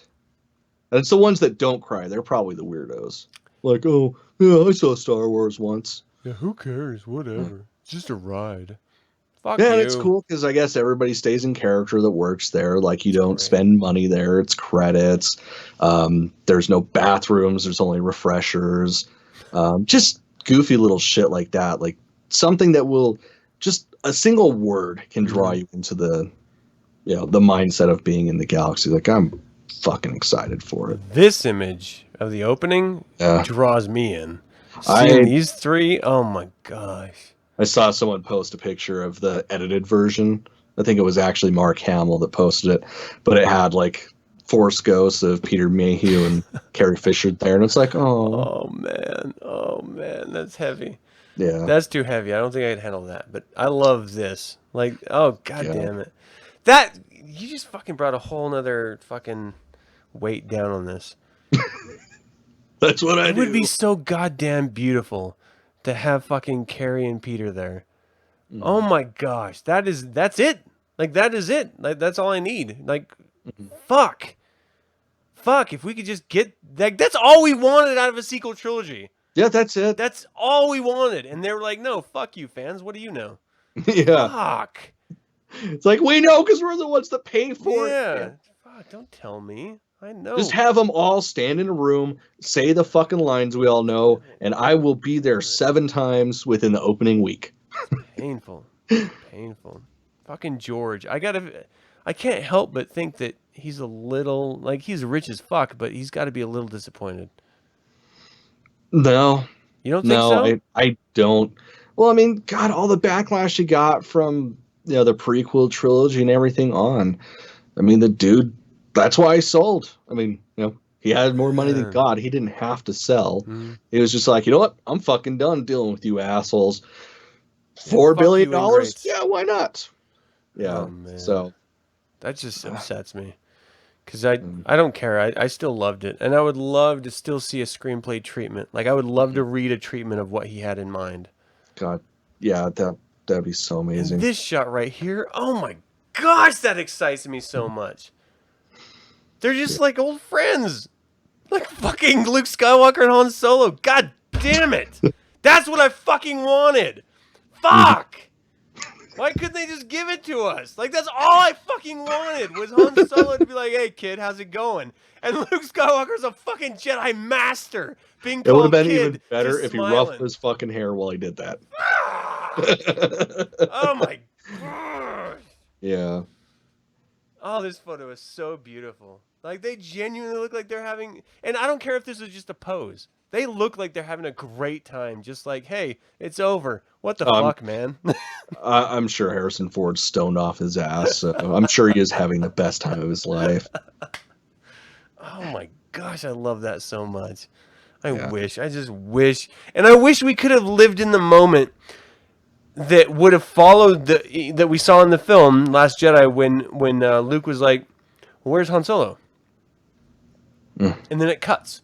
And it's the ones that don't cry. They're probably the weirdos. Like, oh, yeah, I saw Star Wars once. Yeah, who cares? Whatever. It's just a ride. Fuck Yeah, and it's you. cool because I guess everybody stays in character that works there. Like, you It's don't great. spend money there. It's credits. There's no bathrooms. There's only refreshers. Just goofy little shit like that. Like, something that will just a single word can draw you into the mindset of being in the galaxy. Like, I'm fucking excited for it. This image of the opening Yeah. draws me in. Seeing I these three, oh my gosh. I saw someone post a picture of the edited version. I think it was actually Mark Hamill that posted it, but it had like Force Ghosts of Peter Mayhew and Carrie Fisher there, and it's like, Oh man, that's heavy. yeah, That's too heavy. I don't think I could handle that. But I love this. Like, oh god yeah, damn it. That you just fucking brought a whole nother fucking weight down on this. that's what I It would do. be so goddamn beautiful to have fucking Carrie and Peter there. Oh my gosh, that's it. Like that is it. Like that's all I need. Like fuck. Fuck, if we could just get like that's all we wanted out of a sequel trilogy. Yeah, that's it. That's all we wanted. And they were like, "No, fuck you fans. What do you know?" Yeah, Fuck. it's like we know because we're the ones that pay for it. Yeah. Yeah. Fuck, don't tell me. I know. Just have them all stand in a room, say the fucking lines we all know, and I will be there 7 times within the opening week. Painful. Painful. Fucking George. I can't help but think that he's a little like he's rich as fuck, but he's got to be a little disappointed. No, You don't think no, so? I don't. Well, I mean, God, all the backlash you got from the prequel trilogy and everything on. I mean, the dude. That's why he sold. I mean, he had more money than Yeah. God. He didn't have to sell. Mhm. He was just like, you know what? I'm fucking done dealing with you assholes. Yeah, $4 fuck billion? you, ingrates. Yeah, why not? Yeah. Oh man. So That just upsets me. Because I don't care. I still loved it. And I would love to still see a screenplay treatment. Like, I would love to read a treatment of what he had in mind. God, yeah, that'd be so amazing. And this shot right here, oh my gosh, that excites me so much. They're just like old friends. Like fucking Luke Skywalker and Han Solo. God damn it. That's what I fucking wanted. Fuck. Why couldn't they just give it to us? Like, that's all I fucking wanted was Han Solo to be like, hey, kid, how's it going? And Luke Skywalker's a fucking Jedi master being It would have called been kid, even better just if he smiling. ruffled his fucking hair while he did that. Oh, my gosh. Yeah. Oh, this photo is so beautiful. Like, they genuinely look like they're having... And I don't care if this was just a pose. They look like they're having a great time. Just like, hey, it's over. What the fuck, man? I'm sure Harrison Ford's stoned off his ass. So I'm sure he is having the best time of his life. Oh my gosh, I love that so much. I just wish. And I wish we could have lived in the moment that would have followed that we saw in the film Last Jedi when Luke was like, well, "Where's Han Solo?" And then it cuts.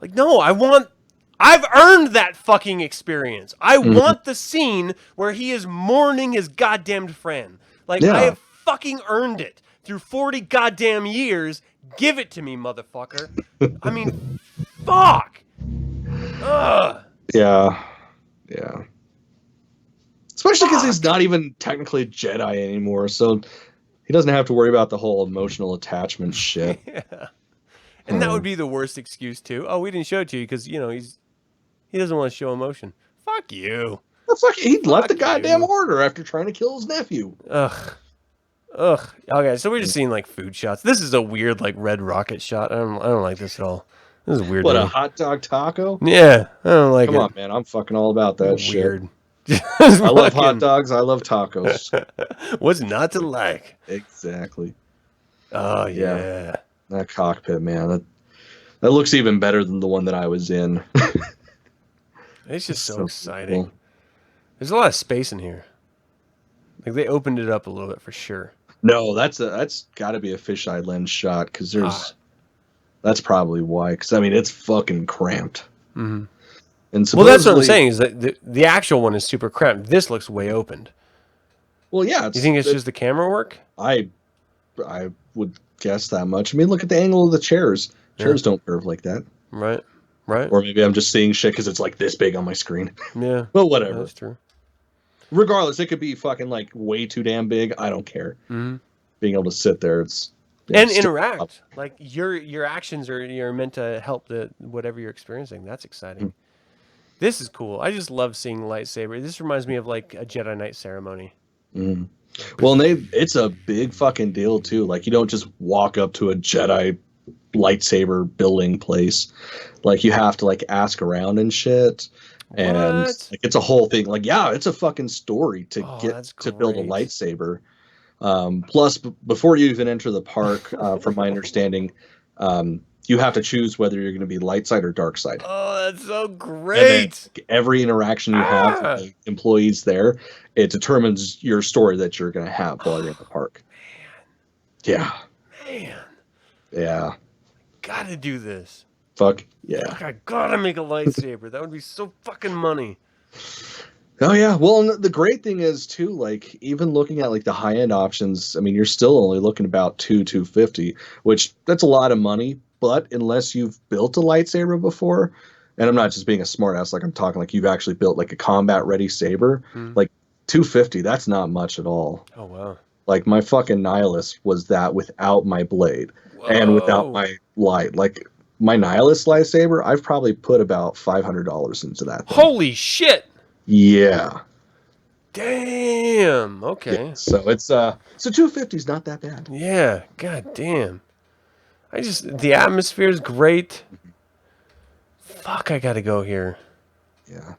Like, no, I've earned that fucking experience. I want the scene where he is mourning his goddamned friend. Like, I have fucking earned it through 40 goddamn years. Give it to me, motherfucker. I mean, fuck. Ugh. Yeah. Especially because he's not even technically a Jedi anymore, so he doesn't have to worry about the whole emotional attachment shit. Yeah. And that would be the worst excuse too. Oh, we didn't show it to you because he doesn't want to show emotion. Fuck you. He left the Fuck goddamn you. order after trying to kill his nephew. Ugh. Okay, so we're just seeing like food shots. This is a weird like red rocket shot. I don't like this at all. This is weird. What, to a me. hot dog taco? Yeah, I don't like Come it. on, man. I'm fucking all about that shit. Weird. I love hot dogs. I love tacos. What's not to like? Exactly. Oh yeah. That cockpit, man. That looks even better than the one that I was in. It's just so So exciting. cool. There's a lot of space in here. Like they opened it up a little bit for sure. No, that's got to be a fisheye lens shot because that's probably why. Because I mean, it's fucking cramped. Mm-hmm. And Well, that's what I'm supposedly, saying is that the actual one is super cramped. This looks way opened. well, yeah, You think it's just the camera work? I would guess that much. I mean, look at the angle of the chairs. Chairs don't curve like that. Right. Right. Or maybe I'm just seeing shit because it's like this big on my screen. Yeah. Well, whatever. That's true. Regardless, it could be fucking like way too damn big. I don't care. Mm-hmm. Being able to sit there, it's and interact. Like your actions are meant to help the whatever you're experiencing. That's exciting. This is cool. I just love seeing lightsaber. This reminds me of like a Jedi Knight ceremony. Mm. Well, and it's a big fucking deal too. Like you don't just walk up to a Jedi lightsaber building place. Like you have to like ask around and shit. And like it's a whole thing. Like yeah, it's a fucking story to get to build a lightsaber. Plus, before you even enter the park, from my understanding, you have to choose whether you're going to be light side or dark side. Oh, that's so great! Every interaction you have with the employees there, it determines your story that you're going to have while you're in the park. Man. Yeah. Gotta do this. Fuck yeah. Fuck, I gotta make a lightsaber. That would be so fucking money. Oh yeah. Well, the great thing is too, like even looking at like the high end options, I mean, you're still only looking about $250, which that's a lot of money. But unless you've built a lightsaber before, and I'm not just being a smartass, like I'm talking like you've actually built like a combat ready saber, like $250, that's not much at all. Oh wow. Like my fucking Nihilus was that without my blade and without my light. Like my Nihilus lightsaber, I've probably put about $500 into that thing. Holy shit! Yeah. Damn. Okay. Yeah, so it's so 250 is not that bad. Yeah. God damn. The atmosphere is great. Fuck, I gotta go here. Yeah.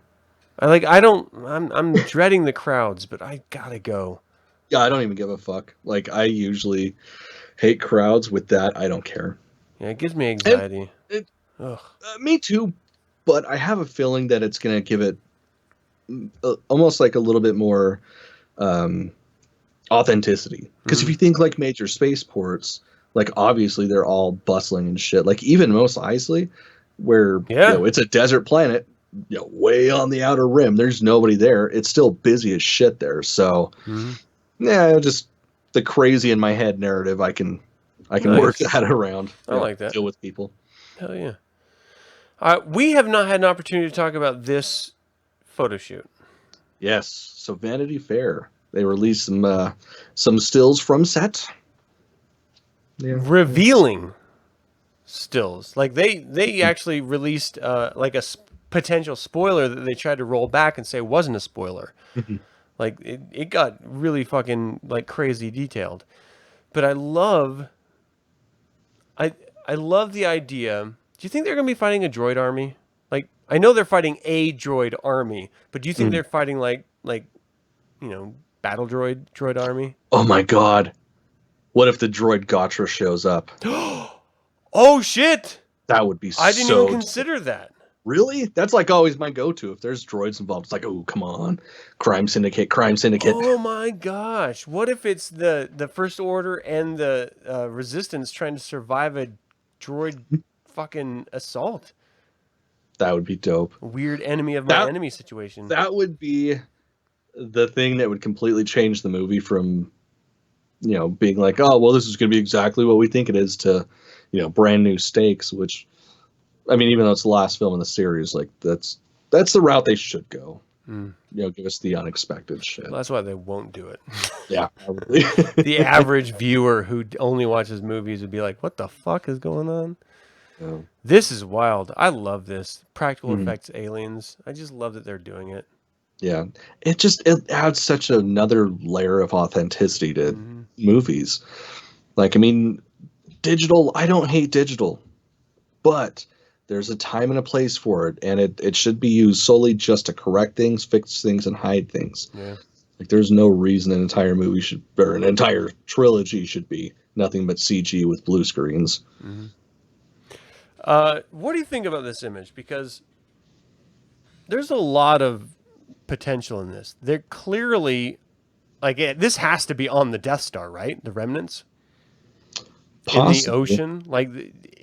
I'm dreading the crowds, but I gotta go. Yeah, I don't even give a fuck. Like I usually hate crowds. With that, I don't care. Yeah, it gives me anxiety. Me too, but I have a feeling that it's gonna give it almost like a little bit more authenticity. Because if you think like major spaceports, like obviously they're all bustling and shit. Like even Mos Eisley, where it's a desert planet, way on the outer rim. There's nobody there. It's still busy as shit there. So just the crazy in my head narrative. I can work that around. I like that. Deal with people. Hell yeah. We have not had an opportunity to talk about this photo shoot. Yes. So Vanity Fair, they released some stills from set. Yeah. Revealing stills. Like they actually released like a potential spoiler that they tried to roll back and say wasn't a spoiler. Like it got really fucking like crazy detailed. But I love the idea. Do you think they're going to be fighting a droid army? Like I know they're fighting a droid army, but do you think they're fighting like battle droid army? Oh my god. What if the droid Gatra shows up? Oh shit! That would be I didn't even consider that. Really? That's like always my go-to. If there's droids involved, it's like, oh, come on. Crime Syndicate. Oh my gosh. What if it's the First Order and the Resistance trying to survive a droid fucking assault? That would be dope. Weird enemy of my enemy situation. That would be the thing that would completely change the movie from, being like, oh, well, this is going to be exactly what we think it is to, brand new stakes, which, I mean, even though it's the last film in the series, like that's the route they should go. Give us the unexpected shit. Well, that's why they won't do it. Yeah, probably. The average viewer who only watches movies would be like, what the fuck is going on? Yeah. This is wild. I love this. Practical effects aliens. I just love that they're doing it. Yeah. It adds such another layer of authenticity to movies. Like, I mean, digital, I don't hate digital, but there's a time and a place for it, and it should be used solely just to correct things, fix things, and hide things. Yeah. Like, there's no reason an entire movie or an entire trilogy should be nothing but CG with blue screens. What do you think about this image? Because there's a lot of potential in this. They're clearly Like this has to be on the Death Star, right? The remnants in the Possibly. ocean. Like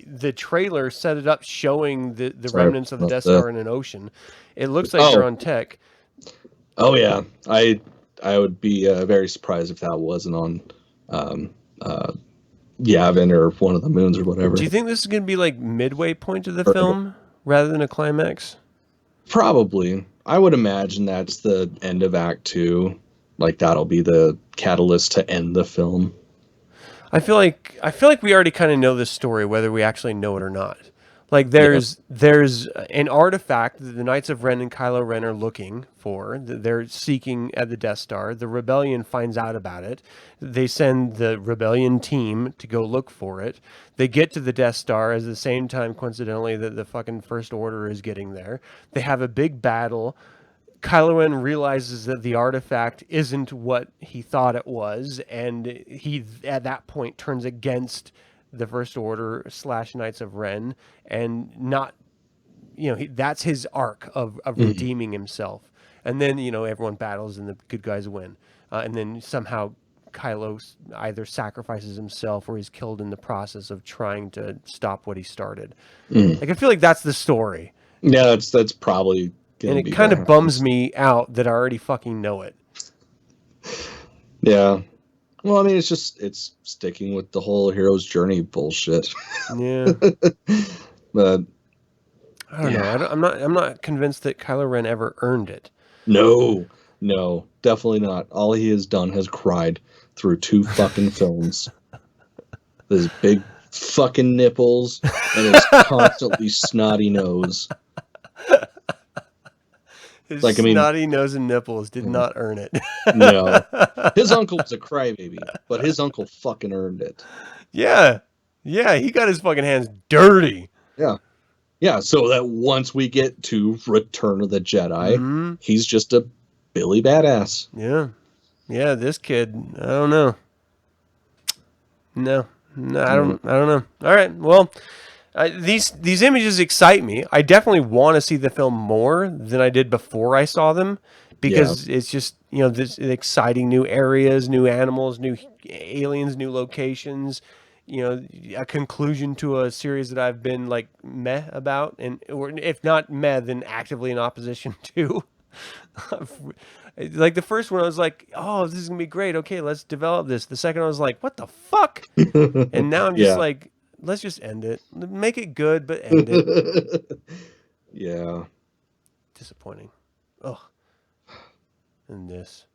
the trailer set it up showing the Sorry remnants of the about Death that. Star in an ocean. It looks like they're on tech. Oh yeah, I would be very surprised if that wasn't on Yavin or one of the moons or whatever. Do you think this is going to be like midway point of the film rather than a climax? Probably. I would imagine that's the end of Act 2. Like that'll be the catalyst to end the film. I feel like we already kind of know this story, whether we actually know it or not. Like there's an artifact that the Knights of Ren and Kylo Ren are looking for. They're seeking at the Death Star. The Rebellion finds out about it. They send the Rebellion team to go look for it. They get to the Death Star at the same time, coincidentally, that the fucking First Order is getting there. They have a big battle. Kylo Ren realizes that the artifact isn't what he thought it was, and he, at that point, turns against the First Order / Knights of Ren, and not, that's his arc of redeeming himself. And then, everyone battles and the good guys win. And then somehow Kylo either sacrifices himself or he's killed in the process of trying to stop what he started. Like, I feel like that's the story. Yeah, that's probably... And it kind of bums me out that I already fucking know it. Yeah. Well, I mean, it's sticking with the whole hero's journey bullshit. Yeah. But I don't know. I'm not convinced that Kylo Ren ever earned it. No, definitely not. All he has done has cried through 2 fucking films. His big fucking nipples and his constantly snotty nose. His snotty nose and nipples did not earn it. No. His uncle was a crybaby, but his uncle fucking earned it. Yeah. Yeah, he got his fucking hands dirty. Yeah. Yeah, so that once we get to Return of the Jedi, he's just a Billy badass. Yeah. Yeah, this kid, I don't know. No, I don't know. All right, well, these images excite me. I definitely want to see the film more than I did before I saw them, because it's just, this exciting new areas, new animals, new aliens, new locations, a conclusion to a series that I've been like meh about, or if not meh, then actively in opposition to. Like the first one, I was like, "Oh, this is gonna be great. Okay, let's develop this." The second, I was like, "What the fuck?" And now I'm just like, "Let's just end it. Make it good, but end it." Yeah. Disappointing. Ugh. And this,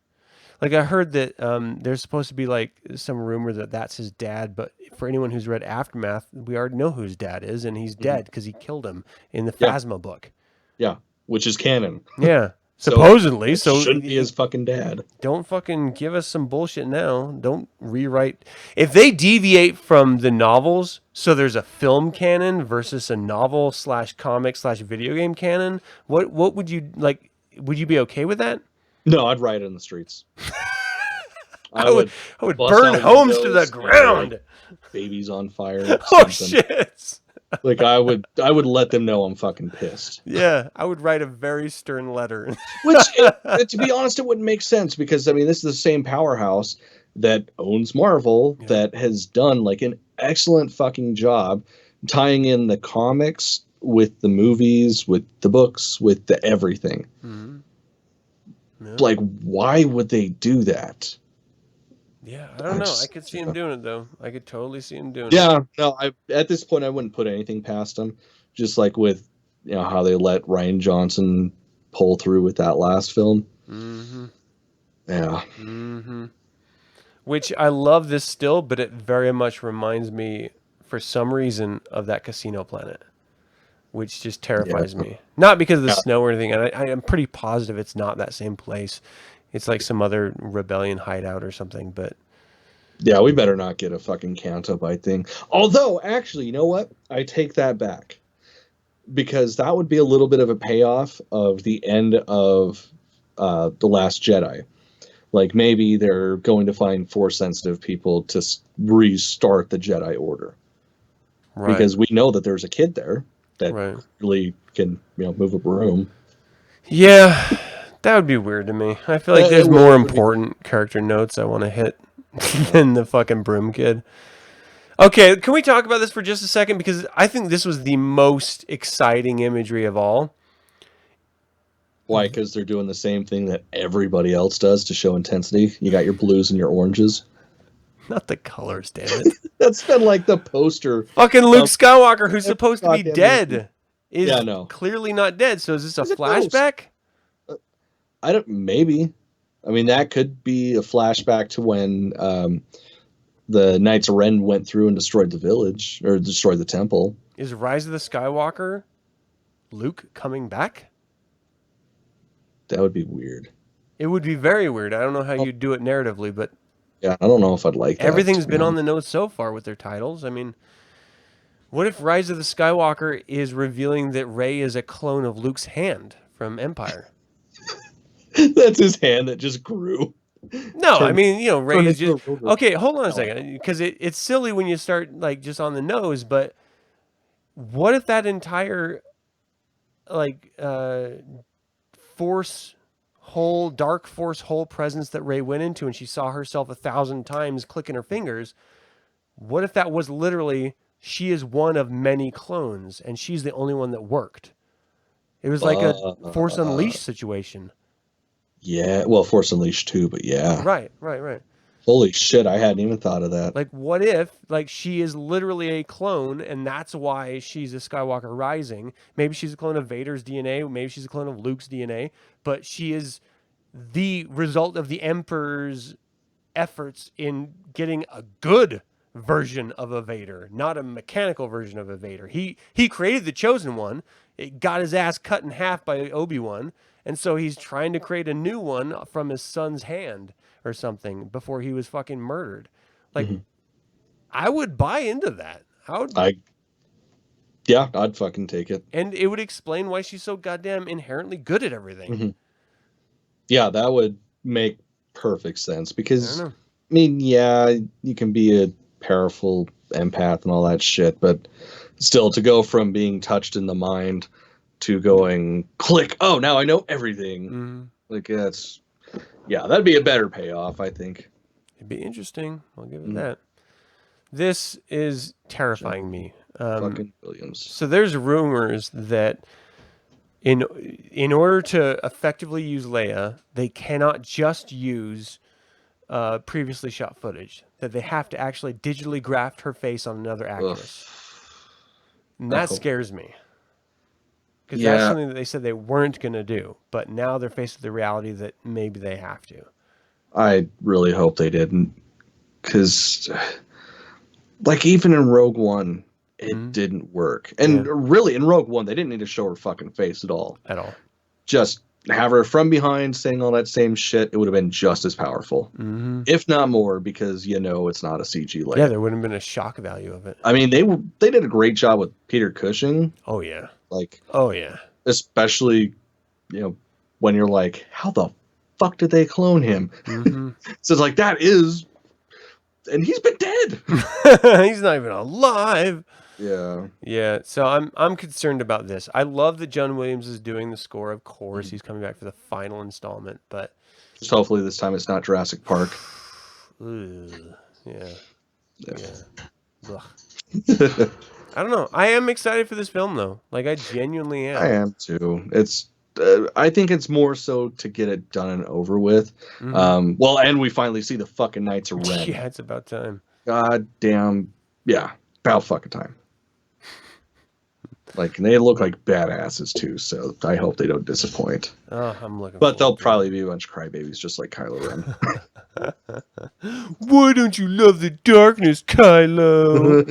like, I heard that there's supposed to be like some rumor that that's his dad, but for anyone who's read Aftermath, we already know who his dad is, and he's dead because he killed him in the Phasma book. Yeah, which is canon. Yeah. Supposedly, so shouldn't be his fucking dad. Don't fucking give us some bullshit now. Don't rewrite. If they deviate from the novels, so there's a film canon versus a novel / comic / video game canon, what would you like? Would you be okay with that? No, I'd riot in the streets. I would burn homes to the ground. Like, babies on fire. Oh shit. Like I would let them know I'm fucking pissed. Yeah, I would write a very stern letter. Which, to be honest, it wouldn't make sense because I mean, this is the same powerhouse that owns Marvel that has done like an excellent fucking job tying in the comics with the movies, with the books, with the everything. Yeah. Like, why would they do that? Yeah, I don't know. I could see him doing it, though. I could totally see him doing it. Yeah, no, at this point, I wouldn't put anything past him. Just like with, how they let Rian Johnson pull through with that last film. Yeah. Which I love this still, but it very much reminds me, for some reason, of that Casino Planet, which just terrifies me. Not because of the snow or anything. I am pretty positive it's not that same place. It's like some other rebellion hideout or something, but... Yeah, we better not get a fucking Canto Bite thing. Although, actually, you know what? I take that back. Because that would be a little bit of a payoff of the end of The Last Jedi. Like, maybe they're going to find Force-sensitive people to restart the Jedi Order. Right. Because we know that there's a kid there that really can, move a broom. Yeah... That would be weird to me. I feel like there's more important character notes I want to hit than the fucking broom kid. Okay, can we talk about this for just a second? Because I think this was the most exciting imagery of all. Why? Because they're doing the same thing that everybody else does to show intensity. You got your blues and your oranges. Not the colors, damn it. That's been like the poster. Fucking Luke Skywalker, who's supposed to be dead, is no. clearly not dead. So is this a flashback? I don't. Maybe. I mean, that could be a flashback to when the Knights of Ren went through and destroyed the village or destroyed the temple. Is Rise of the Skywalker Luke coming back? That would be weird. It would be very weird. I don't know how you'd do it narratively, but yeah, I don't know if I'd like that. Everything's been on the nose so far with their titles. I mean, what if Rise of the Skywalker is revealing that Rey is a clone of Luke's hand from Empire? That's his hand that just grew. No, I mean, you know, Rey is just... Okay, hold on a second, because it's silly when you start, like, just on the nose, but what if that entire, like, dark force hole presence that Rey went into and she saw herself 1,000 times clicking her fingers, what if that was literally she is one of many clones and she's the only one that worked? It was like a Force Unleashed situation. Yeah, well, Force Unleashed too, but yeah. Right. Holy shit, I hadn't even thought of that. Like, what if, like, she is literally a clone, and that's why she's a Skywalker Rising? Maybe she's a clone of Vader's DNA, maybe she's a clone of Luke's DNA, but she is the result of the Emperor's efforts in getting a good version of a Vader, not a mechanical version of a Vader. He created the Chosen One. It got his ass cut in half by Obi-Wan, and so he's trying to create a new one from his son's hand or something before he was fucking murdered. Like, I would buy into that. Yeah, I'd fucking take it. And it would explain why she's so goddamn inherently good at everything. Yeah, that would make perfect sense because, I mean, yeah, you can be a powerful empath and all that shit, but still to go from being touched in the mind to going click, oh, now I know everything. Like, that'd be a better payoff, I think. It'd be interesting. I'll give it that. This is terrifying me. Fucking Williams. So there's rumors that in order to effectively use Leia, they cannot just use previously shot footage. That they have to actually digitally graft her face on another actress. And that scares me. Because that's something that they said they weren't going to do. But now they're faced with the reality that maybe they have to. I really hope they didn't. Because, like, even in Rogue One, it didn't work. And really, in Rogue One, they didn't need to show her fucking face at all. Just have her from behind saying all that same shit. It would have been just as powerful. If not more, because, you know, it's not a CG Leia. Yeah, there wouldn't have been a shock value of it. I mean, they did a great job with Peter Cushing. Oh, yeah. Like, especially, you know, when you're like, how the fuck did they clone him? So it's like, that is, and he's been dead. He's not even alive. Yeah. So I'm concerned about this. I love that John Williams is doing the score. Of course, he's coming back for the final installment, but just hopefully this time it's not Jurassic Park. Yeah. I don't know. I am excited for this film, though. Like, I genuinely am. I am, too. It's, I think it's more so to get it done and over with. Well, and we finally see the fucking Knights of Ren. Yeah, it's about time. God damn. Yeah, about fucking time. Like, and they look like badasses, too, so I hope they don't disappoint. Oh, I'm looking But they'll probably be a bunch of crybabies, just like Kylo Ren. Why don't you love the darkness, Kylo?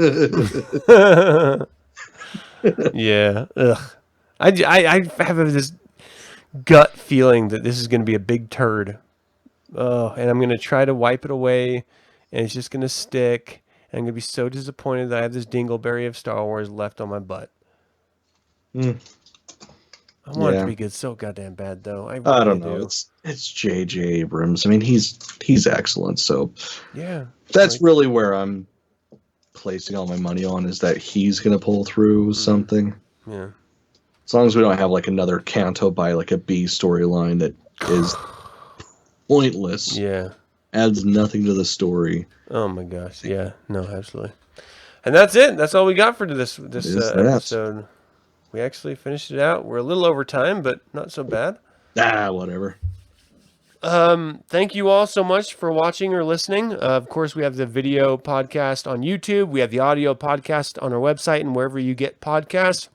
Yeah. Ugh. I have this gut feeling that this is going to be a big turd. Oh, and I'm going to try to wipe it away, and it's just going to stick. And I'm going to be so disappointed that I have this dingleberry of Star Wars left on my butt. I want it to be good so goddamn bad, though. I don't know. It's J.J. Abrams. I mean, he's excellent. So yeah, that's really where I'm placing all my money on, is that he's going to pull through something. Yeah. As long as we don't have like another Canto by like a B storyline that is pointless. Yeah. Adds nothing to the story. Oh my gosh. Yeah. No, absolutely. And that's it. That's all we got for this episode. We actually finished it out. We're a little over time, but not so bad. Whatever. Thank you all so much for watching or listening. Of course, we have the video podcast on YouTube. We have the audio podcast on our website and wherever you get podcasts.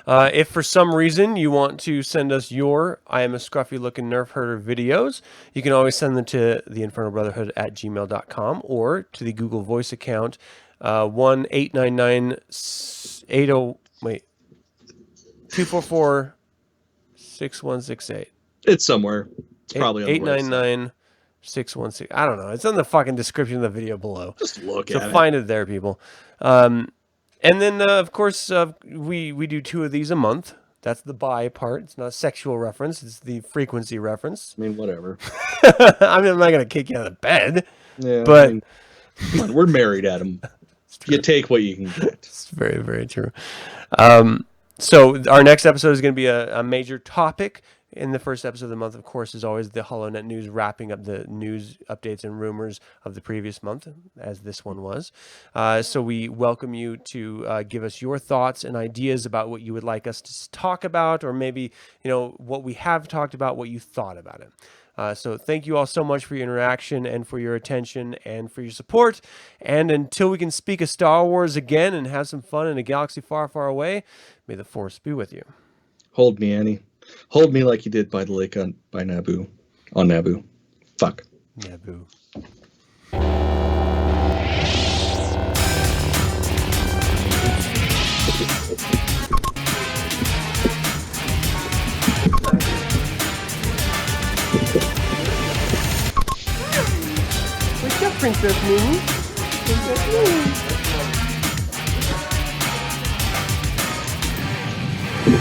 If for some reason you want to send us your I am a Scruffy Looking Nerf Herder videos, you can always send them to theinfernalbrotherhood@gmail.com or to the Google Voice account 244-6168. It's somewhere. It's probably on the website. 899-616. I don't know. It's in the fucking description of the video below. Just look at it. So find it there, people. And then, of course, we do 2 of these a month. That's the bi part. It's not a sexual reference. It's the frequency reference. I mean, whatever. I mean, I'm not going to kick you out of bed. Yeah, but I mean, come on, we're married, Adam. You take what you can get. It's very, very true. So our next episode is going to be a major topic. In the first episode of the month, of course, is always the HoloNet news, wrapping up the news updates and rumors of the previous month, as this one was. So we welcome you to give us your thoughts and ideas about what you would like us to talk about, or maybe, what we have talked about, what you thought about it. So thank you all so much for your interaction and for your attention and for your support. And until we can speak of Star Wars again and have some fun in a galaxy far, far away, may the Force be with you. Hold me, Annie. Hold me like you did by the lake by Naboo. On Naboo. Fuck. Naboo. What's up, Princess Mimi? Princess Mimi.